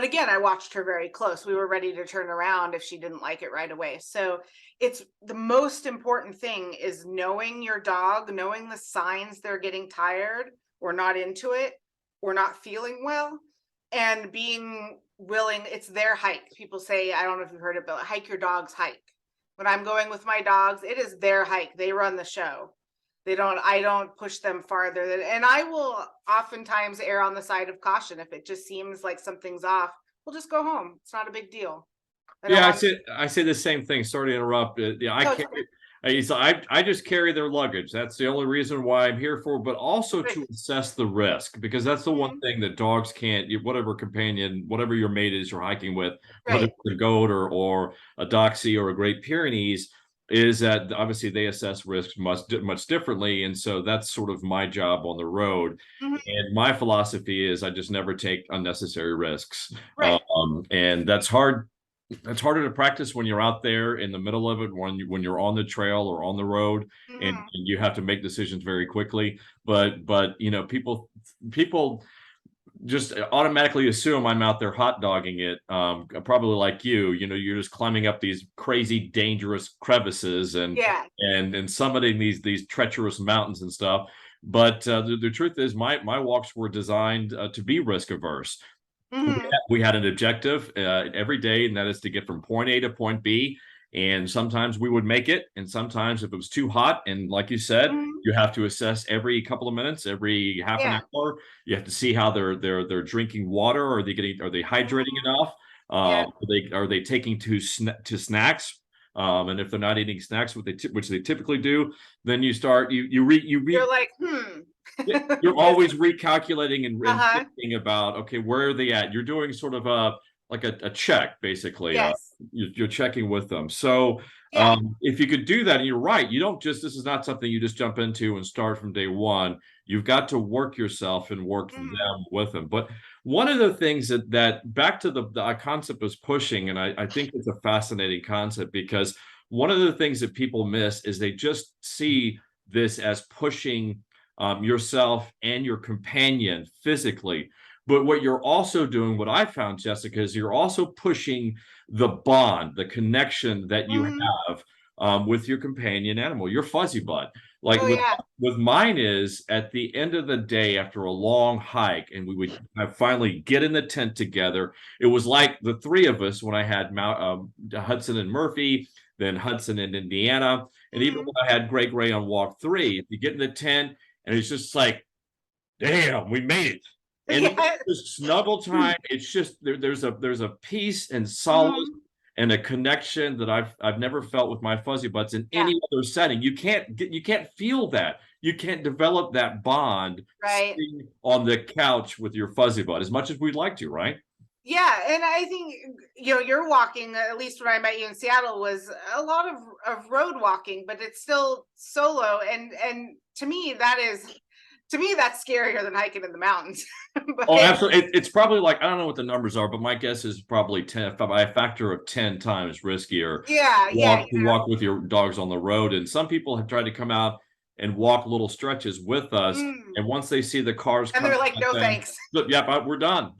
again, I watched her very close. We were ready to turn around if she didn't like it right away. So it's the most important thing is knowing your dog, knowing the signs they're getting tired or not into it or not feeling well, and being willing. It's their hike. People say, I don't know if you've heard it, but hike your dog's hike. When I'm going with my dogs, it is their hike. They run the show. I don't push them farther than, and I will oftentimes err on the side of caution. If it just seems like something's off, we'll just go home. It's not a big deal. I say the same thing. Sorry to interrupt. I just carry their luggage. That's the only reason why I'm here for, but also to assess the risk, because that's the one thing that dogs can't, whatever companion, whatever your mate is you're hiking with, whether it's a goat or a Doxie or a Great Pyrenees, is that obviously they assess risks much differently. And so that's sort of my job on the road. And my philosophy is I just never take unnecessary risks. And that's hard. It's harder to practice when you're out there in the middle of it, when you're on the trail or on the road, and you have to make decisions very quickly. But people just automatically assume I'm out there hot dogging it. Probably like you're just climbing up these crazy, dangerous crevices and summiting these treacherous mountains and stuff. But the truth is, my walks were designed to be risk averse. We had an objective every day, and that is to get from point A to point B. And sometimes we would make it, and sometimes if it was too hot, and like you said, you have to assess every couple of minutes, every half an hour. You have to see how they're drinking water. Are they hydrating enough? Are they taking to snacks? And if they're not eating snacks, which they typically do, then you start you're like you're always recalculating and thinking about, okay, where are they at? You're doing sort of a check, basically. You're checking with them. So if you could do that, and you're right, this is not something you just jump into and start from day one. You've got to work yourself and work them with them. But one of the things that back to the concept was pushing, and I think it's a fascinating concept, because one of the things that people miss is they just see this as pushing yourself and your companion physically. But what you're also doing, what I found, Jessica, is you're also pushing the bond, the connection that you have with your companion animal, your fuzzy butt. Like with mine is at the end of the day, after a long hike, and we would finally get in the tent together. It was like the three of us when I had Hudson and Murphy, then Hudson and Indiana, and even when I had Gray on walk 3. If you get in the tent, and it's just like, damn, we made it. And it's snuggle time. It's just there's a peace and solace and a connection that I've never felt with my fuzzy butts in any other setting. You can't feel that. You can't develop that bond sitting on the couch with your fuzzy butt as much as we'd like to, right? Yeah, and I think you're walking, at least when I met you in Seattle, was a lot of road walking, but it's still solo, and to me that's scarier than hiking in the mountains. Oh, absolutely. It's probably like, I don't know what the numbers are, but my guess is probably 10 by a factor of 10 times riskier. To walk with your dogs on the road. And some people have tried to come out and walk little stretches with us, and once they see the cars and they're like, no thanks. But we're done.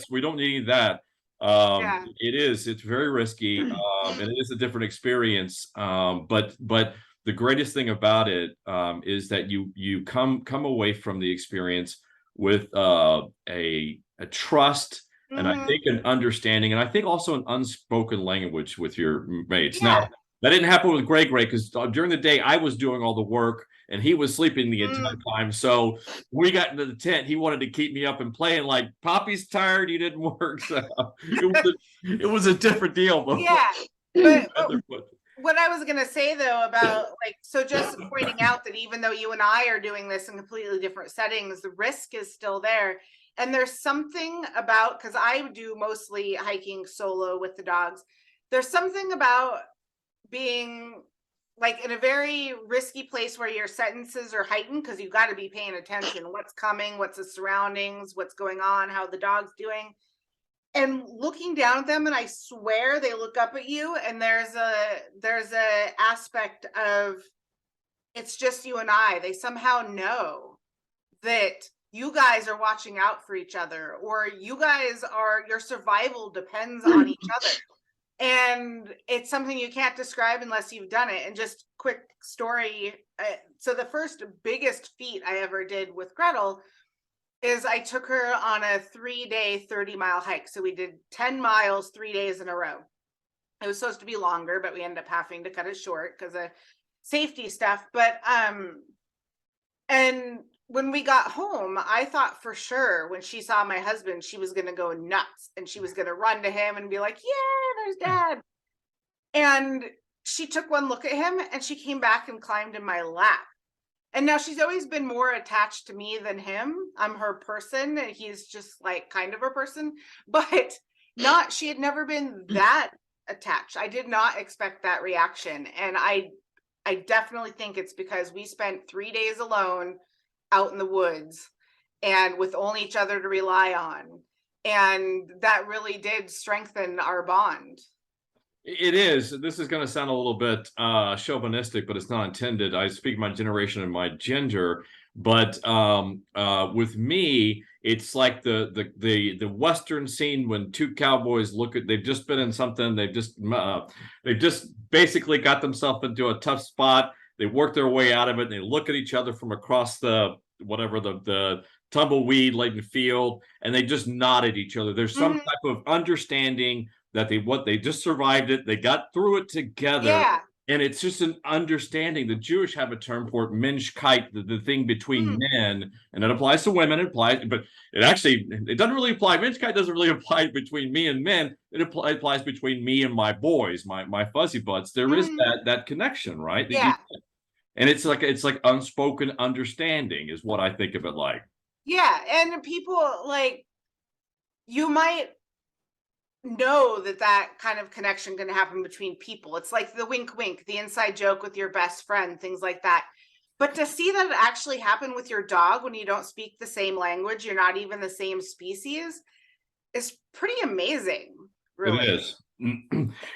We don't need that. It's very risky, and it is a different experience. But the greatest thing about it is that you come away from the experience with a trust And I think an understanding, and I think also an unspoken language with your mates. Yeah. Now, that didn't happen with Gray because during the day I was doing all the work and he was sleeping the entire time. So we got into the tent. He wanted to keep me up and playing like Poppy's tired. You didn't work. So it was a different deal. But yeah. But what I was going to say though about like, so just pointing out that even though you and I are doing this in completely different settings, the risk is still there. And there's something about, because I do mostly hiking solo with the dogs. There's something about being like in a very risky place where your sentences are heightened because you've got to be paying attention. What's coming, what's the surroundings, what's going on, how the dog's doing. And looking down at them, and I swear they look up at you, and there's a aspect of it's just you and I. They somehow know that you guys are watching out for each other, or you guys are, your survival depends on each other. And it's something you can't describe unless you've done it. And just quick story. So the first biggest feat I ever did with Gretel is I took her on a 3-day, 30-mile hike. So we did 10 miles, 3 days in a row. It was supposed to be longer, but we ended up having to cut it short because of safety stuff. But, and when we got home, I thought for sure when she saw my husband, she was going to go nuts and she was going to run to him and be like, yeah, there's Dad. And she took one look at him and she came back and climbed in my lap. And now she's always been more attached to me than him. I'm her person. And he's just like kind of her person, but she had never been that attached. I did not expect that reaction. And I definitely think it's because we spent 3 days alone out in the woods and with only each other to rely on. And that really did strengthen our bond. It is. This is going to sound a little bit chauvinistic, but it's not intended. I speak my generation and my gender, but with me, it's like the Western scene when two cowboys they've just been in something, they've just basically got themselves into a tough spot. They work their way out of it, and they look at each other from across the tumbleweed laden field, and they just nod at each other. There's some type of understanding that they just survived it. They got through it together. Yeah. And it's just an understanding. The Jewish have a term for it, Menschkeit, the thing between men, and it applies to women. But it doesn't really apply. Menschkeit doesn't really apply between me and men. It applies between me and my boys, my Fuzzybutts. There is that connection, right? Yeah. And it's like unspoken understanding is what I think of it like. Yeah, and people like you might know that kind of connection can happen between people. It's like the wink wink, the inside joke with your best friend, things like that. But to see that actually happen with your dog when you don't speak the same language, you're not even the same species, is pretty amazing. Really. It is.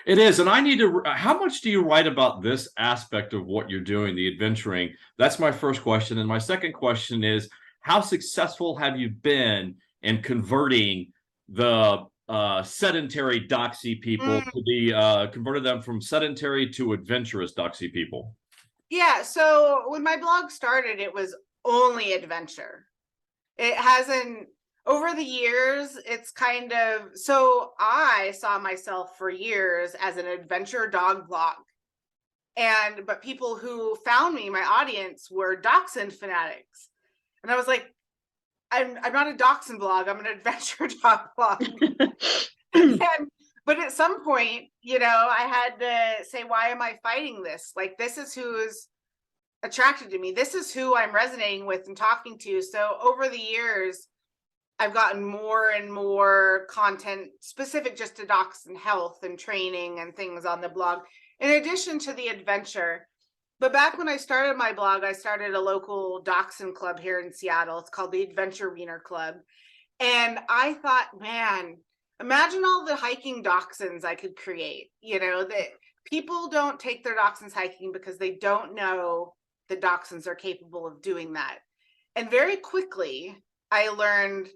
It is. And I need to, how much do you write about this aspect of what you're doing, the adventuring? That's my first question. And my second question is, how successful have you been in converting the sedentary Doxie people to the converted them from sedentary to adventurous Doxie people? Yeah, so when my blog started, it was only adventure. It hasn't, over the years, it's kind of, so I saw myself for years as an adventure dog blog. But people who found me, my audience, were Dachshund fanatics. And I was like, I'm not a Dachshund blog, I'm an adventure dog blog. But at some point, I had to say, why am I fighting this? Like, this is who's attracted to me. This is who I'm resonating with and talking to. So over the years, I've gotten more and more content specific just to Dachshund health and training and things on the blog, in addition to the adventure. But back when I started my blog, I started a local Dachshund club here in Seattle. It's called the Adventure Weiner Club. And I thought, man, imagine all the hiking Dachshunds I could create. That people don't take their Dachshunds hiking because they don't know that Dachshunds are capable of doing that. And very quickly, I learned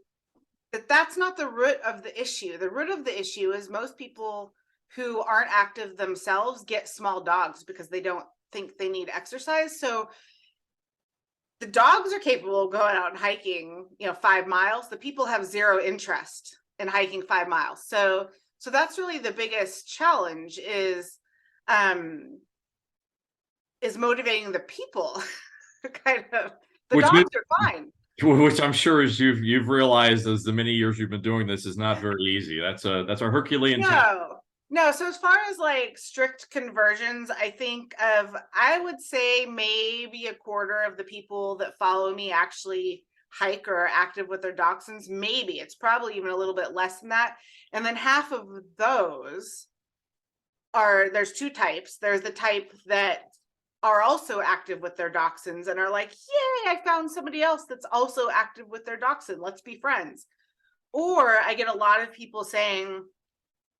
that that's not the root of the issue. The root of the issue is most people who aren't active themselves get small dogs because they don't think they need exercise. So the dogs are capable of going out and hiking, 5 miles. The people have zero interest and hiking 5 miles. So that's really the biggest challenge is motivating the people. Kind of. The dogs are fine. Which I'm sure as you've realized as the many years you've been doing this is not very easy. That's a Herculean task. No. So as far as like strict conversions, I would say maybe a quarter of the people that follow me actually hike or are active with their dachshunds. Maybe it's probably even a little bit less than that. And then half of those there's two types. There's the type that are also active with their dachshunds and are like, yay, I found somebody else that's also active with their dachshund. Let's be friends. Or I get a lot of people saying,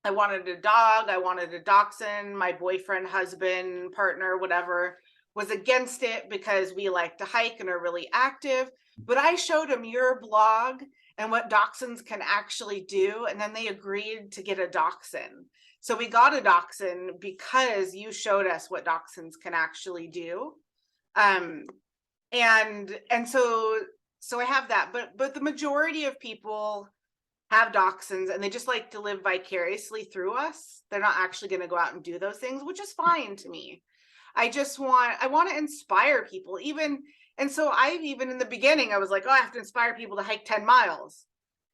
I wanted a dog, I wanted a dachshund, my boyfriend, husband, partner, whatever, was against it because we like to hike and are really active. But I showed him your blog and what dachshunds can actually do. And then they agreed to get a dachshund. So we got a dachshund because you showed us what dachshunds can actually do. And so I have that, but the majority of people have dachshunds and they just like to live vicariously through us. They're not actually going to go out and do those things, which is fine to me. I want to inspire people and so even in the beginning, I was like, oh, I have to inspire people to hike 10 miles.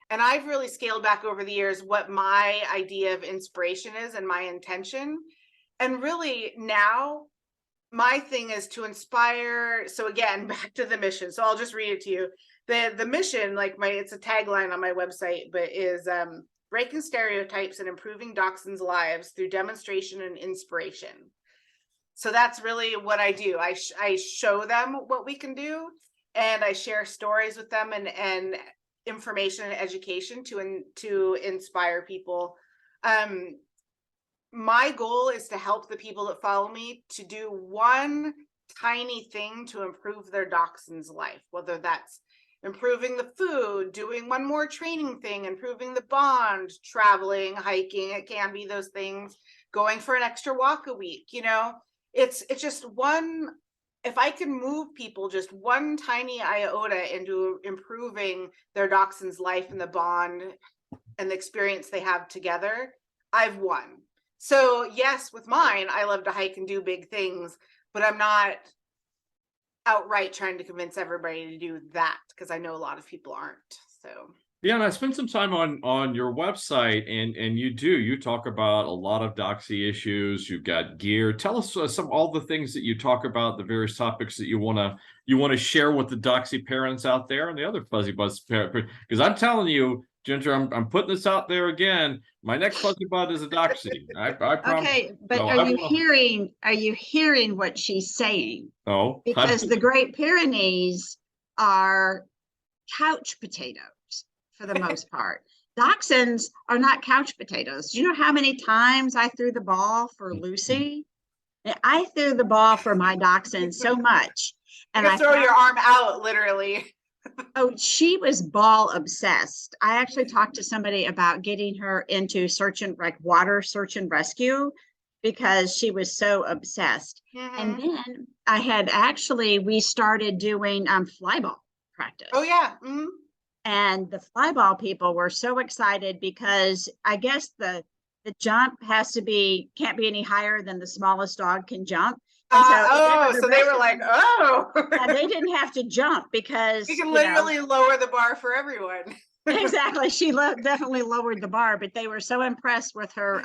And I've really scaled back over the years what my idea of inspiration is and my intention. And really now my thing is to inspire. So again, back to the mission. So I'll just read it to you. The mission, it's a tagline on my website, but is breaking stereotypes and improving dachshunds' lives through demonstration and inspiration. So that's really what I do. I show them what we can do and I share stories with them and information and education to inspire people. My goal is to help the people that follow me to do one tiny thing to improve their dachshund's life, whether that's improving the food, doing one more training thing, improving the bond, traveling, hiking. It can be those things, going for an extra walk a week. It's just one. If I can move people just one tiny iota into improving their dachshund's life and the bond and the experience they have together, I've won. So yes, with mine, I love to hike and do big things, but I'm not outright trying to convince everybody to do that because I know a lot of people aren't. So yeah, and I spent some time on your website, and you talk about a lot of Doxie issues. You've got gear. Tell us all the things that you talk about, the various topics that you want to share with the Doxie parents out there and the other Fuzzybutts parents. Because I'm telling you, Ginger, I'm putting this out there again. My next Fuzzybutt is a Doxie. I promise. Okay, but So are you hearing what she's saying? Oh, because the Great Pyrenees are couch potatoes for the most part. Dachshunds are not couch potatoes. Do you know how many times I threw the ball for Lucy? I threw the ball for my dachshund so much. And I throw your arm out, literally. Oh, she was ball obsessed. I actually talked to somebody about getting her into water search and rescue because she was so obsessed. Mm-hmm. And then we started doing fly ball practice. Oh yeah. Mm-hmm. And the fly ball people were so excited because I guess the jump can't be any higher than the smallest dog can jump. So they were like, oh. They didn't have to jump because you can literally lower the bar for everyone. Exactly. She definitely lowered the bar, but they were so impressed with her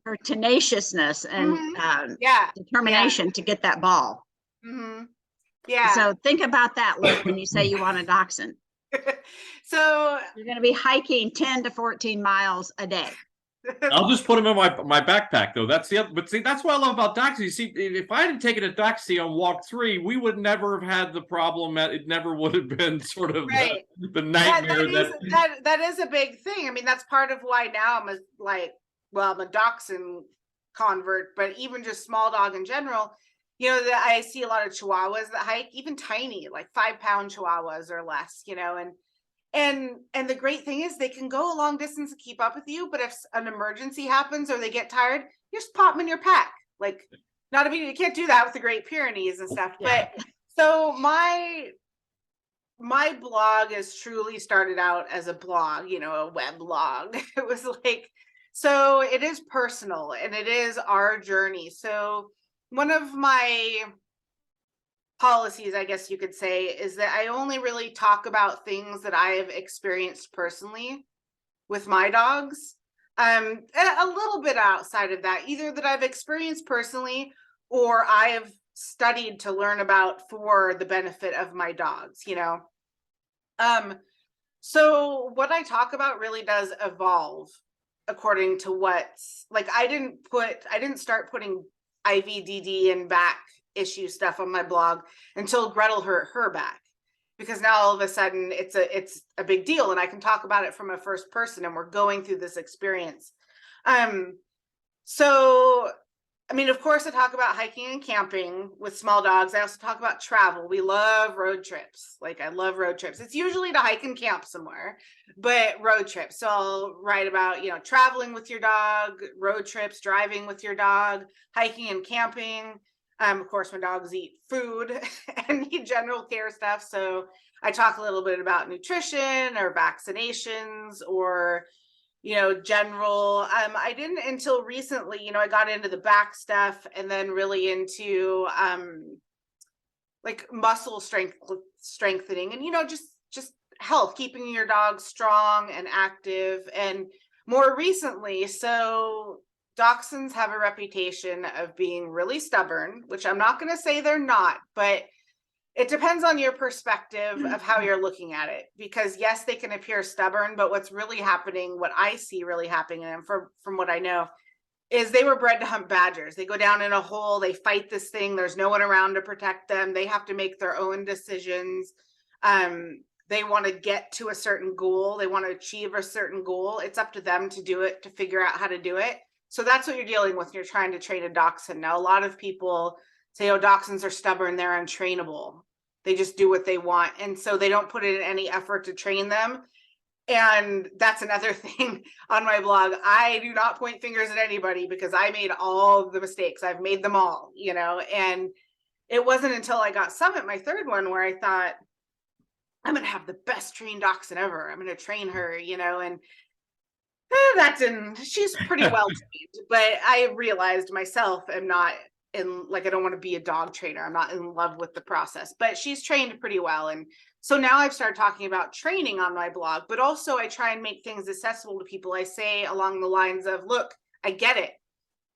her tenaciousness and determination to get that ball. Mm-hmm. Yeah. So think about that, Luke, when you say you want a dachshund. So you're going to be hiking 10 to 14 miles a day. I'll just put them in my backpack, though. That's the other. But see, that's what I love about Doxie. See, if I hadn't taken a Doxie on walk 3, we would never have had the problem. It never would have been sort of the nightmare. That is a big thing. I mean, that's part of why now I'm a Dachshund convert, but even just small dog in general. I see a lot of Chihuahuas that hike, even tiny, like 5-pound Chihuahuas or less. And the great thing is they can go a long distance to keep up with you, but if an emergency happens or they get tired, you just pop them in your pack. You can't do that with the Great Pyrenees and stuff. Yeah. But so my blog is truly started out as a blog, you know, a web blog. It was like, so it is personal and it is our journey. So one of my policies, I guess you could say, is that I only really talk about things that I have experienced personally with my dogs. A little bit outside of that, either that I've experienced personally or I have studied to learn about for the benefit of my dogs, you know. So what I talk about really does evolve according to what's like. I didn't start putting IVDD and back issue stuff on my blog until Gretel hurt her back, because now all of a sudden it's a big deal and I can talk about it from a first person and we're going through this experience. So I mean, of course, I talk about hiking and camping with small dogs. I also talk about travel. We love road trips. Like, I love road trips. It's usually to hike and camp somewhere, but road trips. So I'll write about, you know, traveling with your dog, road trips, driving with your dog, hiking and camping. Of course, my dogs eat food and need general care stuff. So I talk a little bit about nutrition or vaccinations or, you know, general. I didn't until recently, you know, I got into the back stuff and then really into like muscle strengthening and, you know, just health, keeping your dog strong and active. And more recently, so Dachshunds have a reputation of being really stubborn, which I'm not going to say they're not, but it depends on your perspective of how you're looking at it, because yes, they can appear stubborn, but what's really happening, what I see really happening, and from what I know, is they were bred to hunt badgers. They go down in a hole, they fight this thing, there's no one around to protect them, they have to make their own decisions. They want to get to a certain goal, they want to achieve a certain goal. It's up to them to do it, to figure out how to do it. So that's what you're dealing with when you're trying to train a dachshund. Now, a lot of people say, oh, dachshunds are stubborn, they're untrainable. They just do what they want. And so they don't put in any effort to train them. And that's another thing on my blog. I do not point fingers at anybody because I made all of the mistakes. I've made them all, you know, and it wasn't until I got Summit, my third one, where I thought, I'm going to have the best trained dachshund ever. I'm going to train her, you know, and she's pretty well trained, but I realized myself I'm not in, like, I don't want to be a dog trainer. I'm not in love with the process, but she's trained pretty well. And so now I've started talking about training on my blog, but also I try and make things accessible to people. I say along the lines of, look, I get it.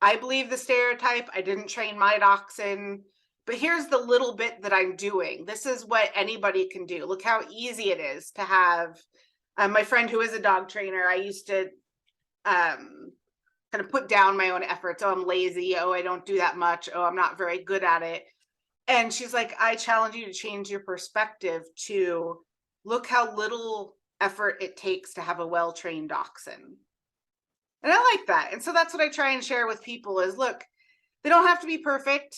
I believe the stereotype. I didn't train my dachshund, but here's the little bit that I'm doing. This is what anybody can do. Look how easy it is to have. My friend who is a dog trainer, I used to kind of put down my own efforts. Oh, I'm lazy. Oh, I don't do that much. Oh, I'm not very good at it. And she's like, I challenge you to change your perspective to look how little effort it takes to have a well-trained dachshund. And I like that. And so that's what I try and share with people is, look, they don't have to be perfect,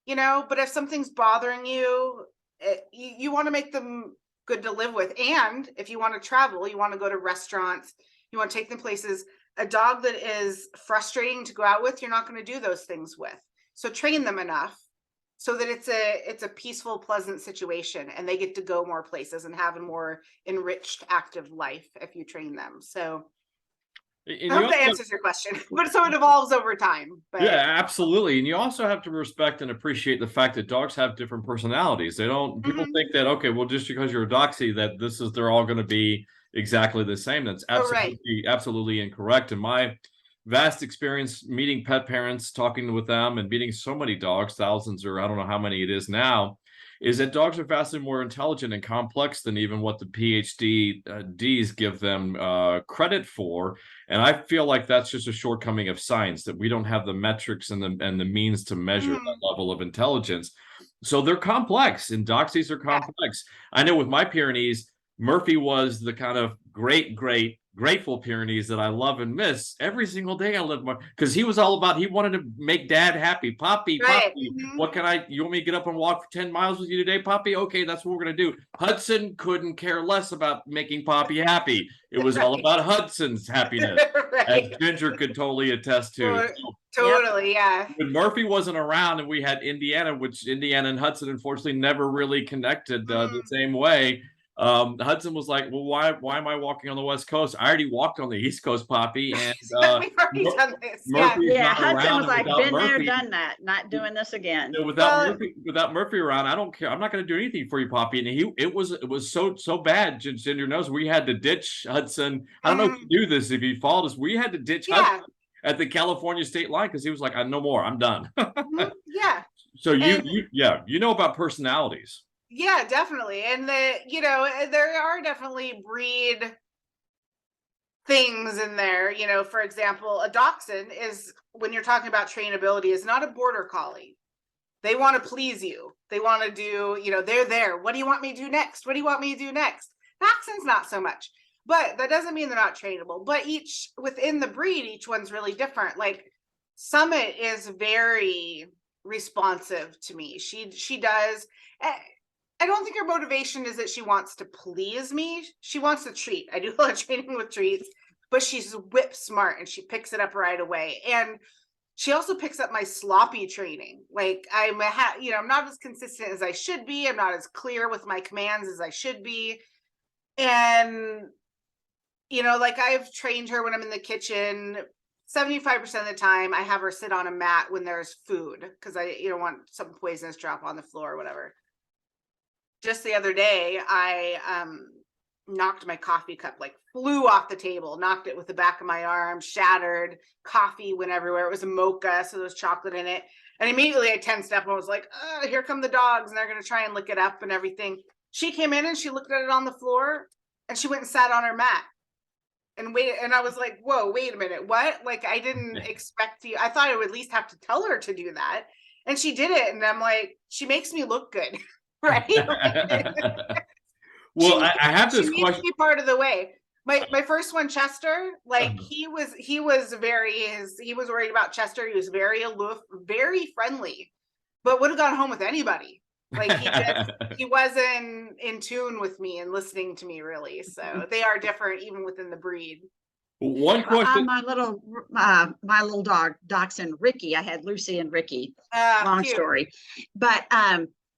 you know, but if something's bothering you, you want to make them good to live with. And if you want to travel, you want to go to restaurants, you want to take them places, a dog that is frustrating to go out with, you're not going to do those things with. So train them enough so that it's a peaceful, pleasant situation and they get to go more places and have a more enriched, active life if you train them. So I hope that answers your question, but so it evolves over time. But yeah, absolutely. And you also have to respect and appreciate the fact that dogs have different personalities. They don't, people think that, okay, well, just because you're a Doxie, that they're all going to be exactly the same. That's absolutely incorrect. In my vast experience meeting pet parents, talking with them and meeting so many dogs, thousands, or I don't know how many it is now, is that dogs are vastly more intelligent and complex than even what the PhDs give them credit for. And I feel like that's just a shortcoming of science, that we don't have the metrics and the means to measure that level of intelligence. So they're complex, and Doxies are complex. I know with my Pyrenees, Murphy was the kind of grateful Pyrenees that I love and miss. Every single day I lived because he was all about, he wanted to make dad happy. Poppy, what can you want me to get up and walk for 10 miles with you today, Poppy? Okay, that's what we're going to do. Hudson couldn't care less about making Poppy happy. It was all about Hudson's happiness, as Ginger could totally attest to. Totally, yeah. When Murphy wasn't around and we had Indiana, which Indiana and Hudson unfortunately never really connected the same way. Hudson was like, well, why am I walking on the West Coast? I already walked on the East Coast, Poppy, and We've already done this. Murphy's Yeah, not Hudson around, was like, without been there, Murphy, done that, not doing this again. without Murphy around, I don't care. I'm not going to do anything for you, Poppy. And it was so bad. Ginger knows we had to ditch Hudson. I don't know if you knew this, if you followed us. We had to ditch Hudson at the California state line because he was like, no more. I'm done. Yeah. So you know about personalities. Yeah, definitely. And there are definitely breed things in there. For example, a Dachshund is, when you're talking about trainability, is not a border collie. They want to please you. They want to do, they're there. What do you want me to do next? What do you want me to do next? Dachshunds, not so much. But that doesn't mean they're not trainable. But within the breed, each one's really different. Like Summit is very responsive to me. She does. I don't think her motivation is that she wants to please me. She wants to treat. I do a lot of training with treats, but she's whip smart and she picks it up right away. And she also picks up my sloppy training. Like I'm not as consistent as I should be. I'm not as clear with my commands as I should be. And, like I've trained her when I'm in the kitchen. 75% of the time I have her sit on a mat when there's food because I don't want some poisonous drop on the floor or whatever. Just the other day, I knocked my coffee cup, like flew off the table, knocked it with the back of my arm, shattered, coffee went everywhere. It was a mocha, so there was chocolate in it. And immediately I tensed up and was like, here come the dogs, and they're going to try and lick it up and everything. She came in and she looked at it on the floor and she went and sat on her mat and waited. And I was like, whoa, wait a minute. What? Like, I didn't expect you. I thought I would at least have to tell her to do that. And she did it. And I'm like, she makes me look good. Right. Well, I have this question. She part of the way. My first one, Chester, like he was worried about Chester. He was very aloof, very friendly, but would have gone home with anybody. Like he wasn't in tune with me and listening to me really. So they are different even within the breed. One question. My little dog, Dachshund, Ricky. I had Lucy and Ricky. Long cute. story, but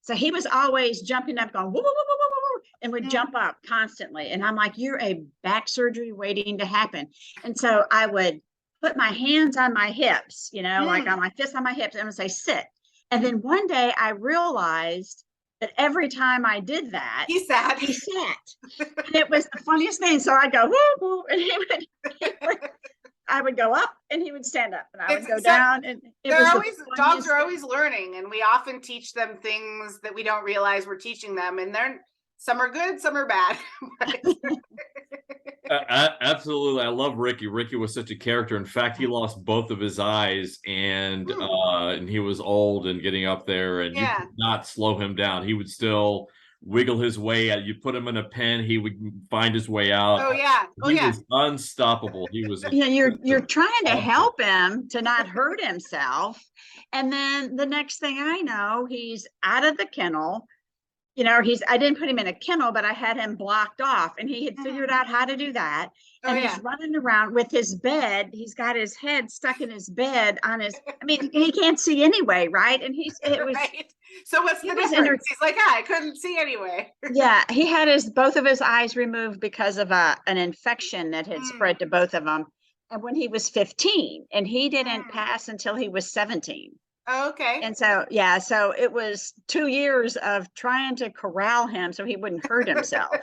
so he was always jumping up, going woo, woo, woo, woo, woo, and would jump up constantly. And I'm like, you're a back surgery waiting to happen. And so I would put my hands on my hips, like on my fists on my hips, and I would say, sit. And then one day I realized that every time I did that, he sat. And it was the funniest thing. So I'd go, woo, woo, and I would go up and he would stand up and I would go down. And dogs are always learning, and we often teach them things that we don't realize we're teaching them, and some are good, some are bad. Absolutely. I love Ricky. Ricky was such a character. In fact, he lost both of his eyes and he was old and getting up there, and you could not slow him down. He would still wiggle his way out. You put him in a pen, he would find his way out. He was unstoppable. He was you're trying to help him to not hurt himself, and then the next thing I know, he's out of the kennel. I didn't put him in a kennel, but I had him blocked off, and he had figured out how to do that. And he's running around with his bed. He's got his head stuck in his bed he can't see anyway, right? And right. So what's the difference? He's like, I couldn't see anyway. Yeah, he had both of his eyes removed because of an infection that had spread to both of them. And when he was 15, and he didn't pass until he was 17. Oh, okay. And so it was 2 years of trying to corral him so he wouldn't hurt himself.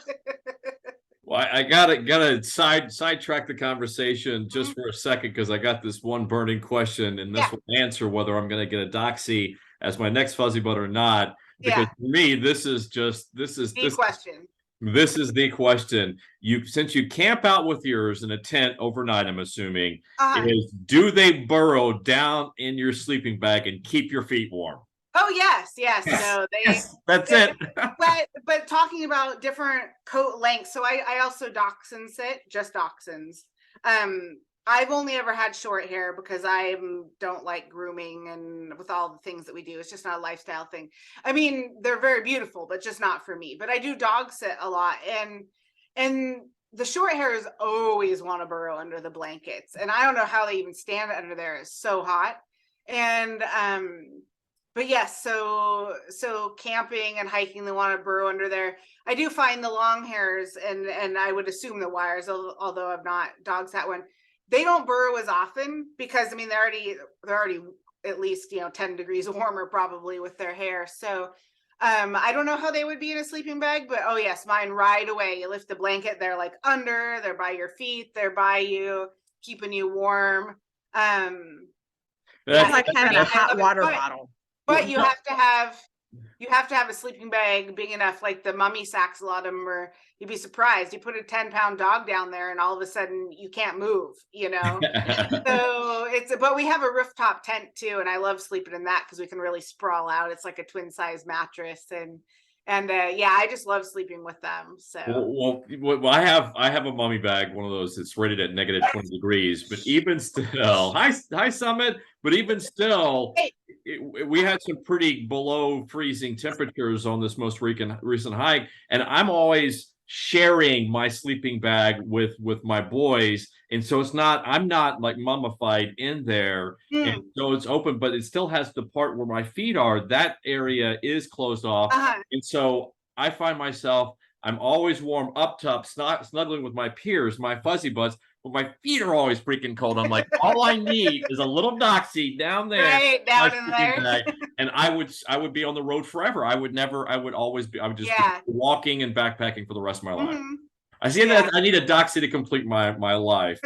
Well, I gotta sidetrack the conversation just for a second, because I got this one burning question, and this will answer whether I'm gonna get a Doxie as my next fuzzy butt or not. Because for me, this is the question. This is the question. Since you camp out with yours in a tent overnight, I'm assuming, is do they burrow down in your sleeping bag and keep your feet warm? Oh, yes. No, that's it. but talking about different coat lengths, so I also Dachshund sit, just Dachshunds. I've only ever had short hair because I don't like grooming, and with all the things that we do, it's just not a lifestyle thing. I mean, they're very beautiful, but just not for me. But I do dog sit a lot, and the short hairs always want to burrow under the blankets, and I don't know how they even stand under there. It's so hot. And but yes, so camping and hiking, they want to burrow under there. I do find the long hairs, and I would assume the wires, although I've not dogs that one. They don't burrow as often because I mean they're already at least 10 degrees warmer probably with their hair. So I don't know how they would be in a sleeping bag, but oh yes, mine right away. You lift the blanket, they're like under, they're by your feet, they're by you, keeping you warm. It's like having a hot water bottle. But you have to have a sleeping bag big enough, like the mummy sacks. A lot of them are. You'd be surprised. You put a 10-pound dog down there, and all of a sudden you can't move. So but we have a rooftop tent too, and I love sleeping in that because we can really sprawl out. It's like a twin size mattress, and yeah, I just love sleeping with them. So well, I have a mummy bag, one of those that's rated at negative 20 degrees. But even still, hi Summit. But even still, we had some pretty below freezing temperatures on this most recent hike, and I'm always sharing my sleeping bag with my boys, and so I'm not like mummified in there, and so it's open, but it still has the part where my feet are. That area is closed off, and so I find myself, I'm always warm up top, snuggling with my peers, my Fuzzybutts, but my feet are always freaking cold. I'm like, all I need is a little Doxie down there, right down in there. Bag, and I would be on the road forever. I would just be walking and backpacking for the rest of my life. I see that I need a Doxie to complete my life.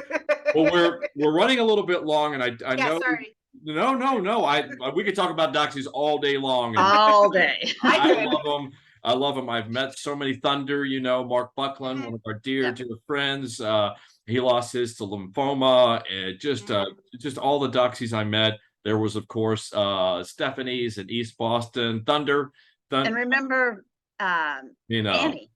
Well, we're running a little bit long, and I know. Sorry. No. We could talk about Doxies all day long. All day. I love them. I love them. I've met so many Thunder, Mark Buckland, one of our dear friends. He lost his to lymphoma, and just all the Doxies I met. There was, of course, Stephanie's in East Boston, Thunder. And remember, Annie.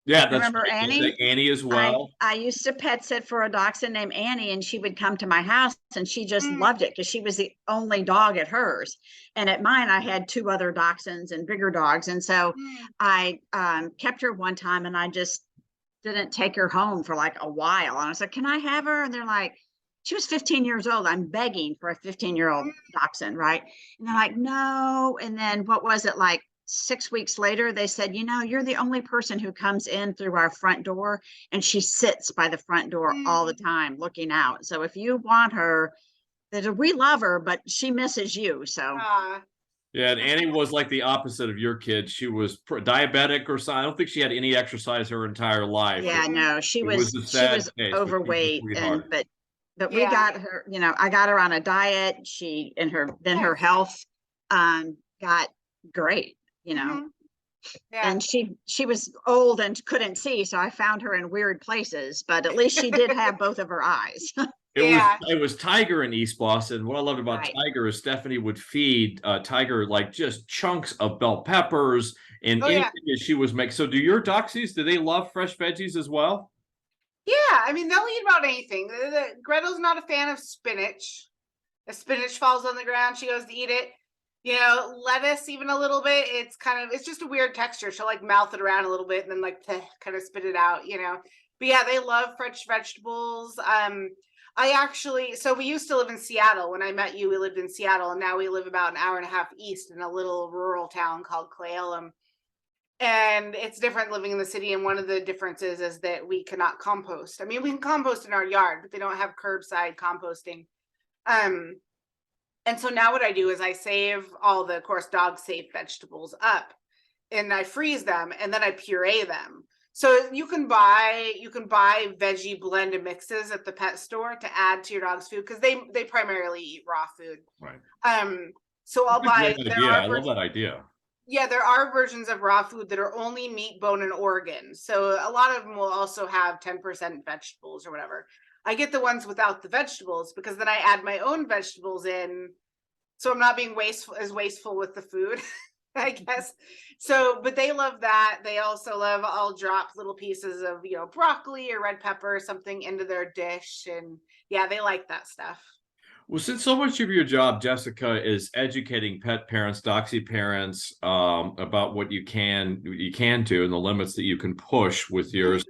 Yeah, that's remember right. Annie? Annie as well. I used to pet sit for a dachshund named Annie, and she would come to my house, and she just loved it because she was the only dog at hers. And at mine, I had 2 other dachshunds and bigger dogs, and so I kept her one time, and I just didn't take her home for like a while. And I said, "Can I have her?" And they're like, she was 15 years old. I'm begging for a 15-year-old dachshund, right? And they're like, "No." And then what was it, like 6 weeks later, they said, "You're the only person who comes in through our front door." And she sits by the front door all the time looking out. So if you want her, we love her, but she misses you. So yeah, and Annie was like the opposite of your kid. She was diabetic or something. I don't think she had any exercise her entire life. Yeah, no, she was overweight, but we got her, I got her on a diet. Her health got great, and she was old and couldn't see, so I found her in weird places, but at least she did have both of her eyes. It was Tiger in East Boston. What I loved about Tiger is Stephanie would feed Tiger like just chunks of bell peppers and anything that she was making. So do your Doxies, do they love fresh veggies as well? Yeah, I mean, they'll eat about anything. Gretel's not a fan of spinach. If spinach falls on the ground, she goes to eat it. Lettuce, even a little bit, it's just a weird texture. She'll like mouth it around a little bit and then like kind of spit it out, But yeah, they love fresh vegetables. So we used to live in Seattle. When I met you, we lived in Seattle, and now we live about an hour and a half east in a little rural town called Clayelum. And it's different living in the city. And one of the differences is that we cannot compost. I mean, we can compost in our yard, but they don't have curbside composting. And so now what I do is I save all the, of course, dog safe vegetables up, and I freeze them, and then I puree them. So you can buy veggie blend mixes at the pet store to add to your dog's food, because they primarily eat raw food. Right. So I'll buy. I love that idea. Yeah, there are versions of raw food that are only meat, bone, and organ. So a lot of them will also have 10% vegetables or whatever. I get the ones without the vegetables because then I add my own vegetables in. So I'm not being wasteful with the food, I guess. So, but they love that. They also love, I'll drop little pieces of, broccoli or red pepper or something into their dish. And yeah, they like that stuff. Well, since so much of your job, Jessica, is educating pet parents, Doxie parents, about what you can do and the limits that you can push with yours.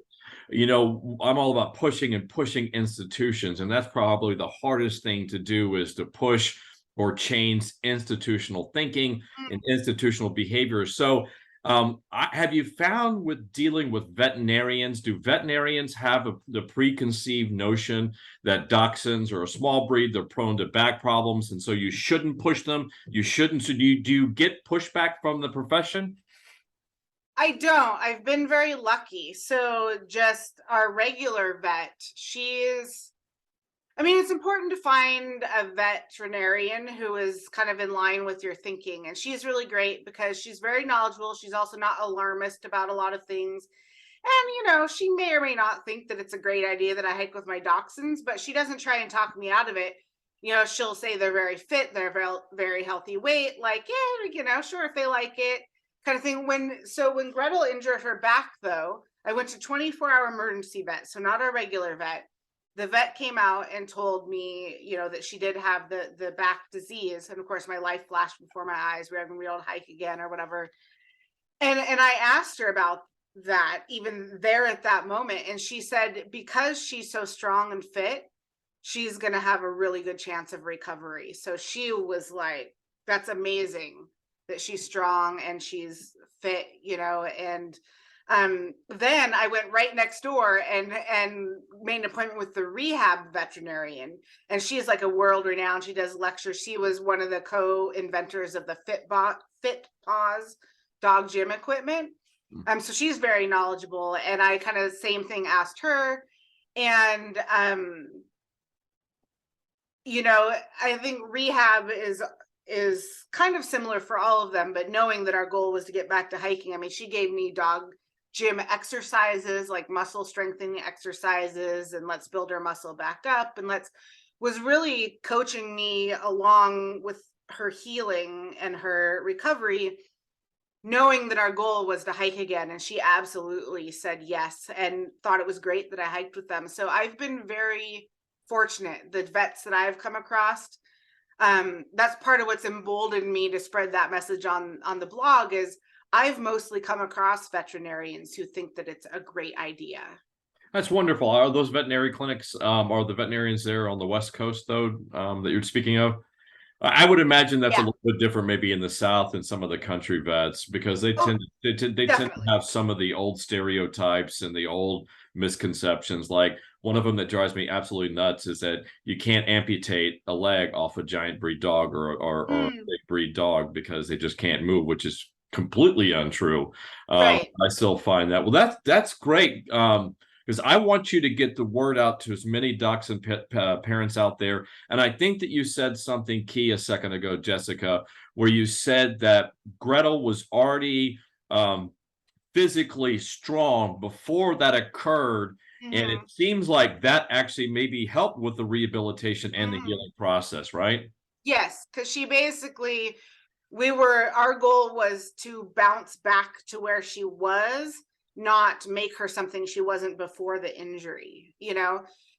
I'm all about pushing institutions, and that's probably the hardest thing to do, is to push or change institutional thinking and institutional behavior. So have you found with dealing with veterinarians, do veterinarians have the preconceived notion that Dachshunds are a small breed, they're prone to back problems, and so you shouldn't push them? You shouldn't. So do you get pushback from the profession? I don't. I've been very lucky. So just our regular vet, I mean, it's important to find a veterinarian who is kind of in line with your thinking. And she's really great because she's very knowledgeable. She's also not alarmist about a lot of things. And, she may or may not think that it's a great idea that I hike with my Dachshunds, but she doesn't try and talk me out of it. She'll say they're very fit, they're very, very healthy weight. Like, yeah, sure, if they like it, kind of thing. When Gretel injured her back, though, I went to 24-hour emergency vet, so not our regular vet. The vet came out and told me, that she did have the back disease. And of course, my life flashed before my eyes. We were going to be able to hike again or whatever. And I asked her about that even there at that moment. And she said, because she's so strong and fit, she's going to have a really good chance of recovery. So she was like, that's amazing that she's strong and she's fit, and then I went right next door and made an appointment with the rehab veterinarian, and she's like a world renowned. She does lectures. She was one of the co-inventors of the Fit Paws dog gym equipment. So she's very knowledgeable, and I kind of same thing asked her. And I think rehab is kind of similar for all of them, but knowing that our goal was to get back to hiking. I mean, she gave me dog gym exercises, like muscle strengthening exercises, and let's build our muscle back up, and was really coaching me along with her healing and her recovery, knowing that our goal was to hike again. And she absolutely said yes and thought it was great that I hiked with them. So I've been very fortunate. The vets that I've come across, that's part of what's emboldened me to spread that message on the blog, is I've mostly come across veterinarians who think that it's a great idea. That's wonderful. Are those veterinary clinics, are the veterinarians there on the West Coast, though, that you're speaking of? I would imagine that's a little bit different maybe in the South than some of the country vets, because they tend to have some of the old stereotypes and the old misconceptions. Like, one of them that drives me absolutely nuts is that you can't amputate a leg off a giant breed dog or a big breed dog because they just can't move, which is completely untrue. Right. I still find that. Well, that's great. Because I want you to get the word out to as many Dachshund parents out there. And I think that you said something key a second ago, Jessica, where you said that Gretel was already physically strong before that occurred. And it seems like that actually maybe helped with the rehabilitation and the healing process, right? Yes, because she basically, our goal was to bounce back to where she was, not make her something she wasn't before the injury,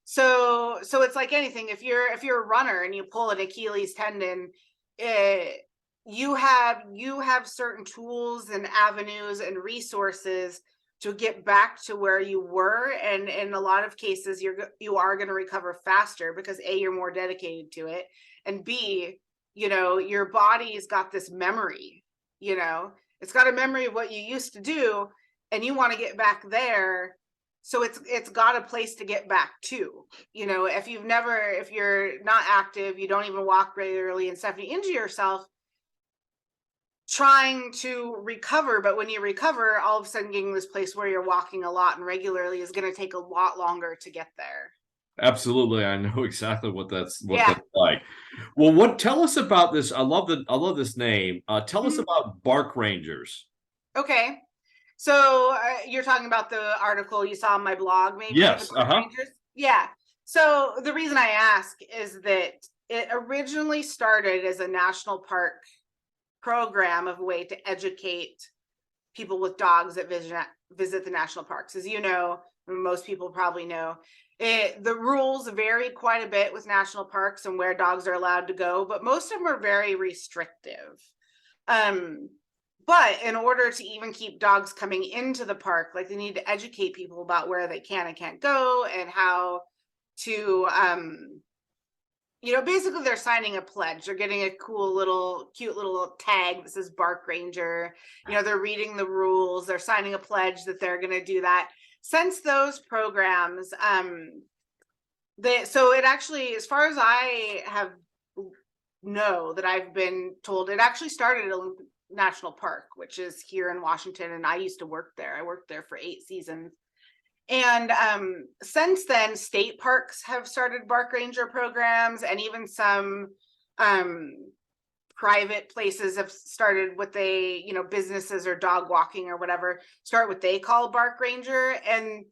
so it's like anything. If you're a runner and you pull an Achilles tendon, you have certain tools and avenues and resources to get back to where you were, and in a lot of cases you are going to recover faster because A, you're more dedicated to it, and B, your body's got this memory, it's got a memory of what you used to do, and you want to get back there. So it's got a place to get back to, if you're not active, you don't even walk regularly and stuff, you injure yourself trying to recover. But when you recover, all of a sudden getting this place where you're walking a lot and regularly is going to take a lot longer to get there. Absolutely. I know exactly what that's like. Well, tell us about this. I love this name. Tell us about Bark Rangers. Okay. So you're talking about the article you saw on my blog, maybe? Yes. Yeah. So the reason I ask is that it originally started as a national park program of a way to educate people with dogs that visit the national parks. As you know, most people probably know, the rules vary quite a bit with national parks and where dogs are allowed to go, but most of them are very restrictive. But in order to even keep dogs coming into the park, like, they need to educate people about where they can and can't go and how to, basically they're signing a pledge. They're getting a cute little tag that says Bark Ranger. They're reading the rules. They're signing a pledge that they're going to do that. Since those programs, so it actually, as far as I that I've been told, it actually started at Olympic National Park, which is here in Washington, and I used to work there. I worked there for 8 seasons. And since then, state parks have started Bark Ranger programs, and even some private places have started what they, businesses or dog walking or whatever, start what they call Bark Ranger. And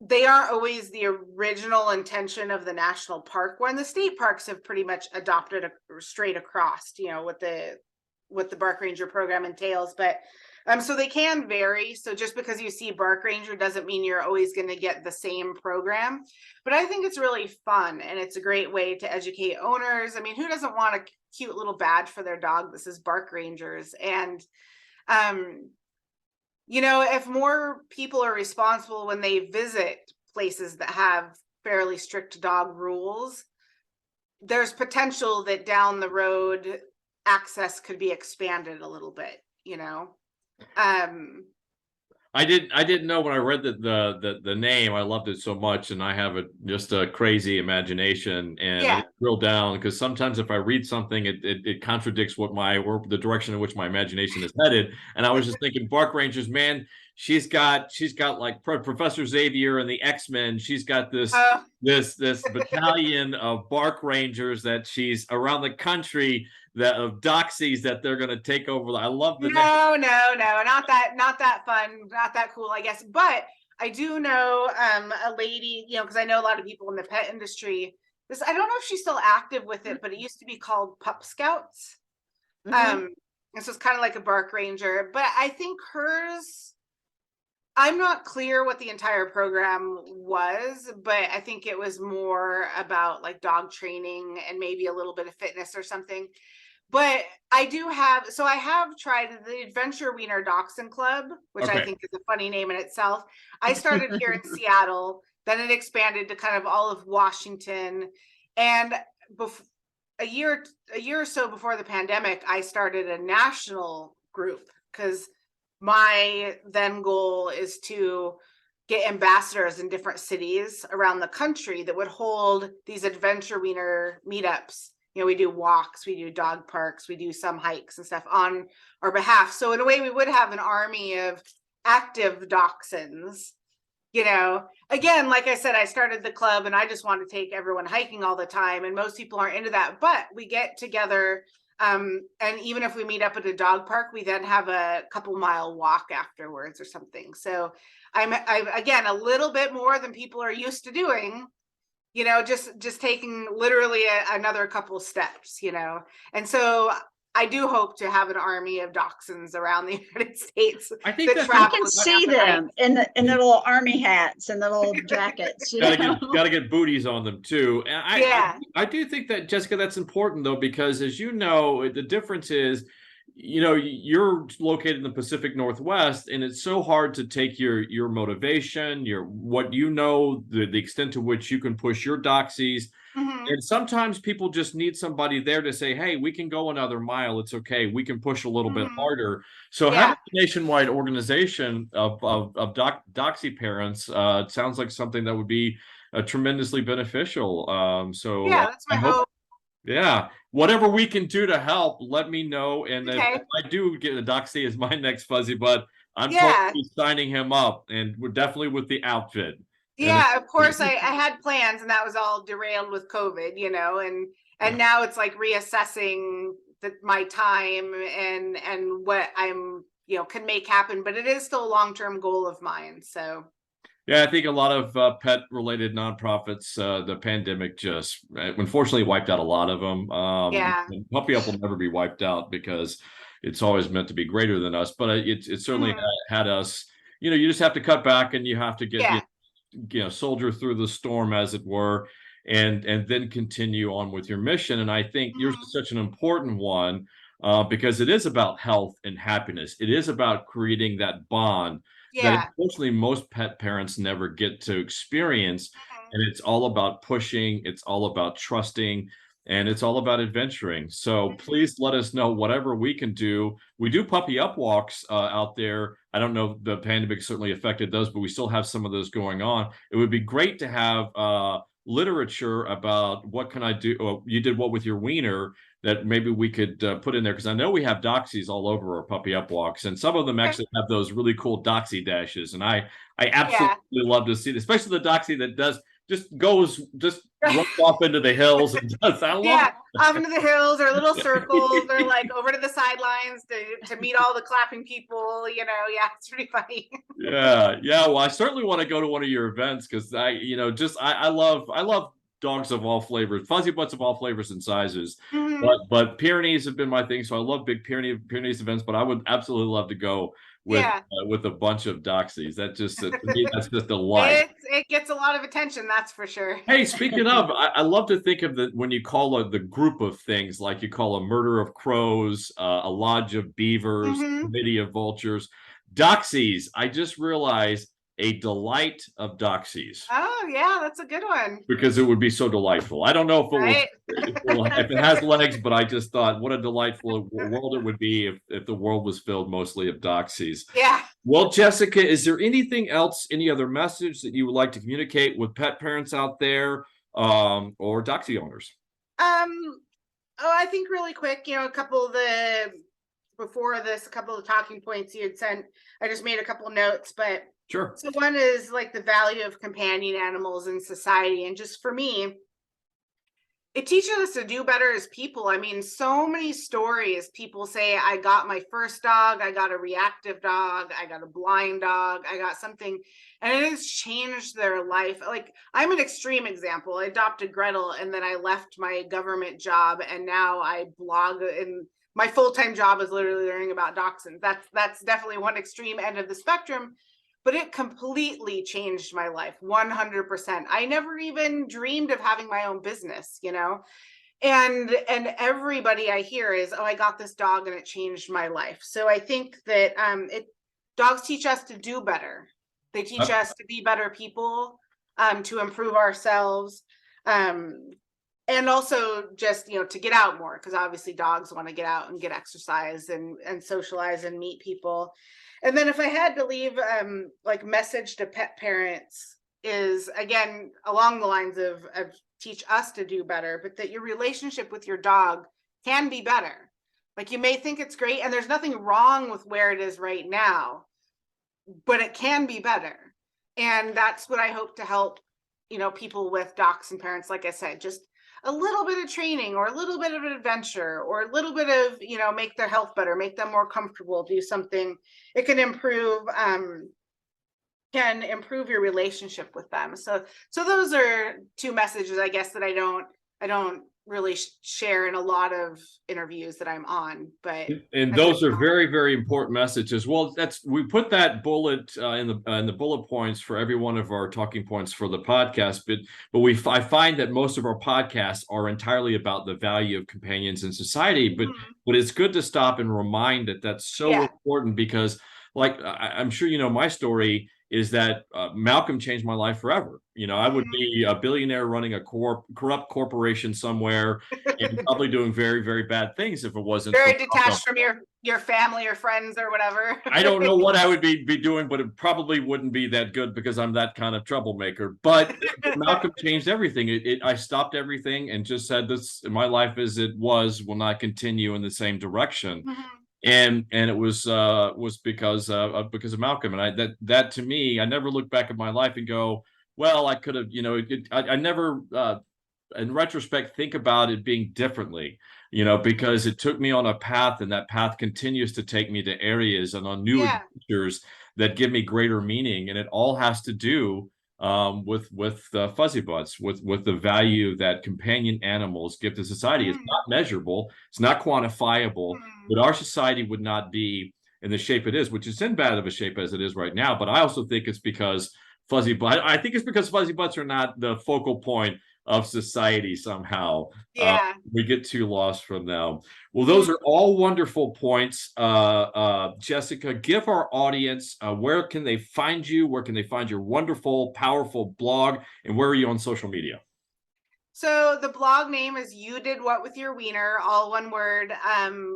they aren't always the original intention of the national park one. The state parks have pretty much adopted straight across, what the Bark Ranger program entails. But so they can vary. So just because you see Bark Ranger doesn't mean you're always going to get the same program. But I think it's really fun, and it's a great way to educate owners. I mean, who doesn't want a cute little badge for their dog that says Bark Rangers? And, if more people are responsible when they visit places that have fairly strict dog rules, there's potential that down the road access could be expanded a little bit, I didn't know when I read the name. I loved it so much, and I have just a crazy imagination, and I drill down, because sometimes if I read something, it contradicts or the direction in which my imagination is headed. And I was just thinking, Bark Rangers, man, she's got like Professor Xavier and the X-Men. She's got this battalion of Bark Rangers that she's around the country, of Doxies that they're going to take over. I love the no, not that fun, not that cool, I guess. But I do know a lady, because I know a lot of people in the pet industry. I don't know if she's still active with it, but it used to be called Pup Scouts. And so it's kind of like a Bark Ranger, but I think hers, I'm not clear what the entire program was, but I think it was more about like dog training and maybe a little bit of fitness or something. But I have tried the Adventure Weiner Dachshund Club, which I think is a funny name in itself. I started here in Seattle, then it expanded to kind of all of Washington. And a year or so before the pandemic, I started a national group, because my then goal is to get ambassadors in different cities around the country that would hold these Adventure Weiner meetups. We do walks, we do dog parks, we do some hikes and stuff on our behalf. So in a way, we would have an army of active dachshunds. Again, like I said, I started the club and I just want to take everyone hiking all the time. And most people aren't into that, but we get together. And even if we meet up at a dog park, we then have a couple-mile walk afterwards or something. So I'm again, a little bit more than people are used to doing. Just taking literally another couple steps, and so I do hope to have an army of dachshunds around the United States. I think that I can see them in the little army hats and the little jackets. Gotta get booties on them too. And I do think that, Jessica, that's important though, because as you know, the difference is, you're located in the Pacific Northwest, and it's so hard to take your motivation, the extent to which you can push your doxies. And sometimes people just need somebody there to say, hey, we can go another mile. It's okay. We can push a little bit harder. So having a nationwide organization of doxie parents sounds like something that would be tremendously beneficial. That's my hope. Yeah, whatever we can do to help, let me know. And if I do get a Doxie as my next fuzzy butt, I'm totally signing him up, and we're definitely with the outfit. Yeah, of course. I had plans, and that was all derailed with COVID, and now it's like reassessing my time and what I'm can make happen. But it is still a long-term goal of mine. So. Yeah, I think a lot of pet-related nonprofits, the pandemic just unfortunately wiped out a lot of them. And Puppy Up will never be wiped out, because it's always meant to be greater than us. But it certainly had us. You just have to cut back, and you have to get soldier through the storm, as it were, and then continue on with your mission. And I think yours is such an important one, because it is about health and happiness. It is about creating that bond that unfortunately most pet parents never get to experience. and it's all about pushing, it's all about trusting, and it's all about adventuring. So please let us know whatever we can do. We do puppy up walks out there. I don't know, the pandemic certainly affected those, but we still have some of those going on. It would be great to have literature about what can I do. You did what with your Weiner that maybe we could put in there, because I know we have Doxies all over our puppy up walks, and some of them actually have those really cool Doxie dashes, and I absolutely love to see it, especially the Doxie that just runs off into the hills and does. I love off into the hills or little circles or like over to the sidelines to meet all the clapping people. It's pretty funny. Yeah. Well, I certainly want to go to one of your events, because I love dogs of all flavors, Fuzzybutts of all flavors and sizes. But Pyrenees have been my thing, so I love big Pyrenees events. But I would absolutely love to go with a bunch of Doxies. That just to me, that's just a life. It gets a lot of attention, that's for sure. Hey, speaking of, I love to think of when you call the group of things, like you call a murder of crows, a lodge of beavers, committee of vultures, Doxies. I just realized a delight of Doxies. Oh yeah, that's a good one. Because it would be so delightful. I don't know if if it has legs, but I just thought what a delightful world it would be if the world was filled mostly of Doxies. Yeah. Well, Jessica, is there anything else, any other message that you would like to communicate with pet parents out there, or Doxie owners? I think really quick, a couple of the talking points you had sent. I just made a couple notes, but sure. So one is like the value of companion animals in society. And just for me, it teaches us to do better as people. I mean, so many stories, people say, I got my first dog, I got a reactive dog, I got a blind dog, I got something, and it has changed their life. Like, I'm an extreme example. I adopted Gretel, and then I left my government job, and now I blog, and my full-time job is literally learning about Dachshunds. That's definitely one extreme end of the spectrum. But it completely changed my life, 100%. I never even dreamed of having my own business, and everybody I hear is, oh, I got this dog and it changed my life. So I think that dogs teach us to do better. They teach us to be better people, to improve ourselves, and also just, to get out more, because obviously dogs want to get out and get exercise and socialize and meet people. And then if I had to leave like message to pet parents is, again, along the lines of teach us to do better, but that your relationship with your dog can be better. Like, you may think it's great and there's nothing wrong with where it is right now, but it can be better. And that's what I hope to help, people with dogs and parents. Like I said, just a little bit of training or a little bit of an adventure or a little bit of, make their health better, make them more comfortable, do something. It can improve your relationship with them. So those are two messages, I guess, that I don't really share in a lot of interviews that I'm on, but those are very, very important messages. Well, we put that bullet in the bullet points for every one of our talking points for the podcast, but I find that most of our podcasts are entirely about the value of companions in society, but it's good to stop and remind that that's so important, because like I'm sure my story is that Malcolm changed my life forever. I would be a billionaire running a corrupt corporation somewhere and probably doing very, very bad things if it wasn't very detached from your family or friends or whatever. I don't know what I would be doing, but it probably wouldn't be that good because I'm that kind of troublemaker. But Malcolm changed everything. I stopped everything and just said, this, my life as it was will not continue in the same direction. And it was because of Malcolm. And that to me, I never look back at my life and go, well, I could have, I never, in retrospect, think about it being differently, because it took me on a path, and that path continues to take me to areas and on new adventures that give me greater meaning. And it all has to do with Fuzzybutts, with the value that companion animals give to society. It's not measurable, it's not quantifiable, but our society would not be in the shape it is, which is in bad of a shape as it is right now. But I also think it's because Fuzzybutts are not the focal point of society somehow. Yeah. We get too lost from them. Well, those are all wonderful points. Jessica, give our audience, where can they find you? Where can they find your wonderful, powerful blog? And where are you on social media? So the blog name is You Did What With Your Wiener, all one word.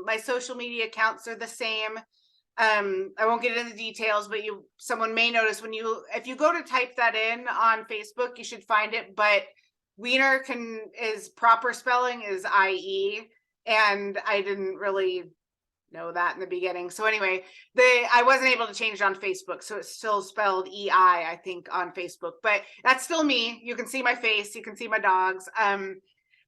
My social media accounts are the same. I won't get into the details, but someone may notice if you go to type that in on Facebook, you should find it. But Weiner is proper spelling is IE, and I didn't really know that in the beginning. So anyway, I wasn't able to change it on Facebook, so it's still spelled EI, I think, on Facebook. But that's still me. You can see my face, you can see my dogs.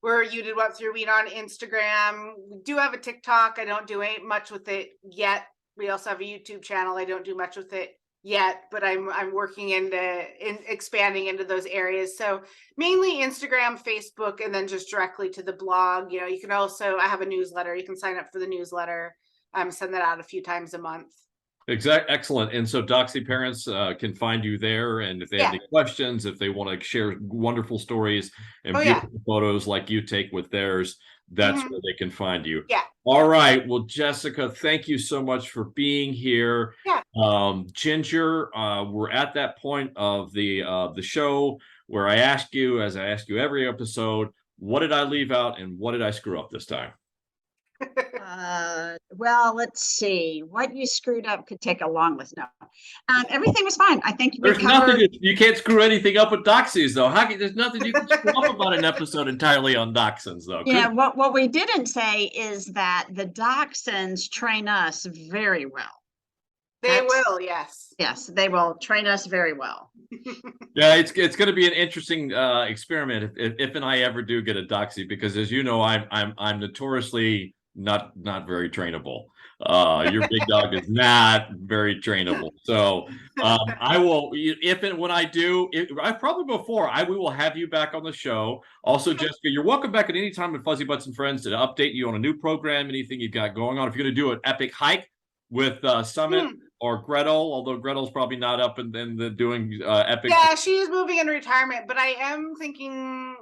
Where You Did What With Your Wiener on Instagram. We do have a TikTok. I don't do much with it yet. We also have a YouTube channel. I don't do much with it yet, but I'm working into expanding into those areas. So mainly Instagram, Facebook, and then just directly to the blog. You can also, I have a newsletter. You can sign up for the newsletter. Send that out a few times a month. Excellent. And so Doxie parents can find you there. And if they have any questions, if they want to share wonderful stories and beautiful photos like you take with theirs, that's where they can find you. Yeah. All right. Well, Jessica, thank you so much for being here. Yeah. Ginger, we're at that point of the show where I ask you, as I ask you every episode, what did I leave out and what did I screw up this time? Well, let's see. What you screwed up could take a long list. No, everything was fine. I think there's nothing. You can't screw anything up with Doxies, though. There's nothing you can screw up about an episode entirely on Dachshunds, though. Yeah. What we didn't say is that the Dachshunds train us very well. They will, yes. Yes, they will train us very well. Yeah, it's going to be an interesting experiment if and I ever do get a Doxie, because as you know, I'm notoriously not very trainable. Your big dog is not very trainable. So I will, if and when I do, we will have you back on the show. Also, Jessica, you're welcome back at any time with Fuzzybutts and Friends to update you on a new program, anything you've got going on. If you're going to do an epic hike with Summit or Gretel, although Gretel's probably not up and then doing epic. Yeah, she's moving into retirement, but I am thinking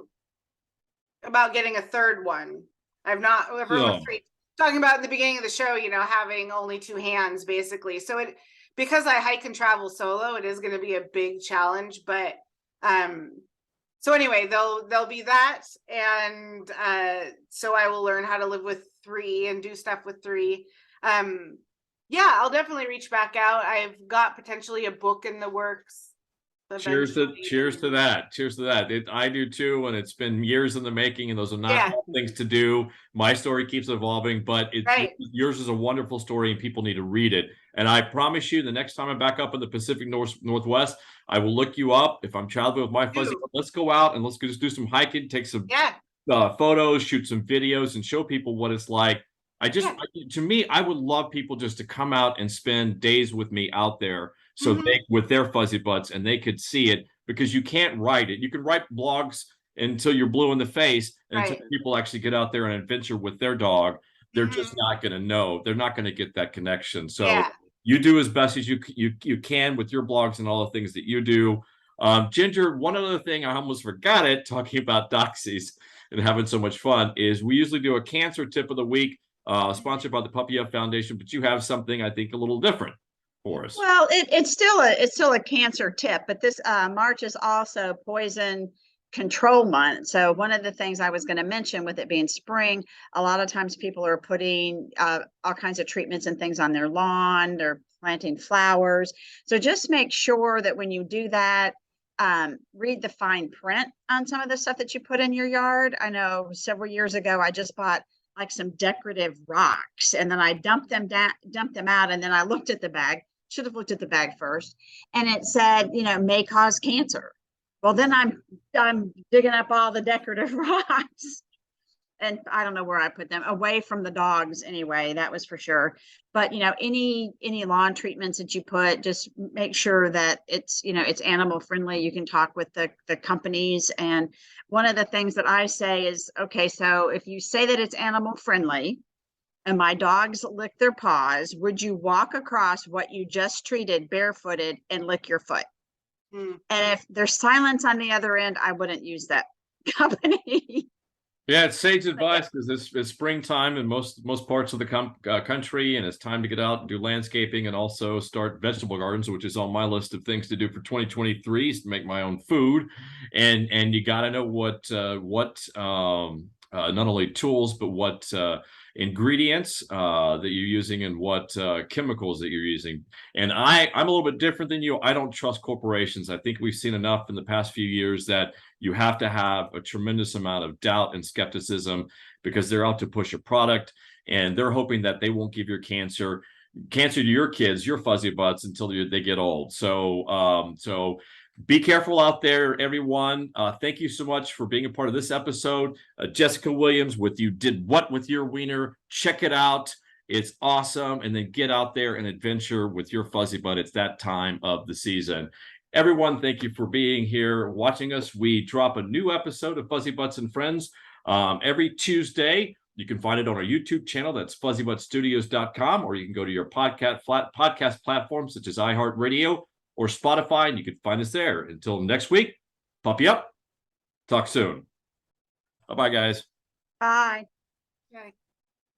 about getting a third one. I've not talking about in the beginning of the show, having only two hands basically. So because I hike and travel solo, it is going to be a big challenge. But so anyway, there'll be that, and so I will learn how to live with three and do stuff with three. Yeah, I'll definitely reach back out. I've got potentially a book in the works. Cheers to that. I do too, and it's been years in the making, and those are not things to do. My story keeps evolving, but yours is a wonderful story, and people need to read it. And I promise you, the next time I'm back up in the Pacific Northwest, I will look you up. If I'm traveling with my fuzzy, let's go out and let's just do some hiking, take some photos, shoot some videos, and show people what it's like. To me, I would love people just to come out and spend days with me out there, so they with their Fuzzybutts, and they could see it, because you can't write it. You can write blogs until you're blue in the face, and until people actually get out there and adventure with their dog, they're just not going to know. They're not going to get that connection. So you do as best as you can with your blogs and all the things that you do. Ginger, one other thing, I almost forgot it, talking about Doxies and having so much fun, is we usually do a cancer tip of the week, sponsored by the Puppy Up Foundation, but you have something I think a little different for us. Well, it's still a cancer tip, but this March is also Poison Control Month. So one of the things I was going to mention, with it being spring, a lot of times people are putting all kinds of treatments and things on their lawn. They're planting flowers. So just make sure that when you do that, read the fine print on some of the stuff that you put in your yard. I know several years ago, I just bought like some decorative rocks, and then I dumped them out, and then I looked at the bag. Should have looked at the bag first, and it said, may cause cancer. Well, then I'm digging up all the decorative rocks, and I don't know where I put them, away from the dogs anyway, that was for sure. But any lawn treatments that you put, just make sure that it's it's animal friendly. You can talk with the companies, and one of the things that I say is, okay, so if you say that it's animal friendly and my dogs lick their paws, would you walk across what you just treated barefooted and lick your foot? And if there's silence on the other end, I wouldn't use that company. Yeah, it's sage advice because it's springtime in most parts of the country, and it's time to get out and do landscaping and also start vegetable gardens, which is on my list of things to do for 2023 is to make my own food. And you got to know what not only tools but what ingredients that you're using and what chemicals that you're using. And I'm a little bit different than you. I don't trust corporations. I think we've seen enough in the past few years that you have to have a tremendous amount of doubt and skepticism because they're out to push a product and they're hoping that they won't give your cancer to your kids, your fuzzy butts, until they get old. So be careful out there, everyone. Thank you so much for being a part of this episode. Jessica Williams with You Did What With Your Wiener. Check it out. It's awesome. And then get out there and adventure with your fuzzy butt. It's that time of the season. Everyone, thank you for being here, watching us. We drop a new episode of Fuzzy Butts and Friends every Tuesday. You can find it on our YouTube channel. That's fuzzybuttsstudios.com, or you can go to your podcast platforms such as iHeartRadio or Spotify, and you can find us there. Until next week, puppy up. Talk soon. Bye-bye, guys. Bye. Okay.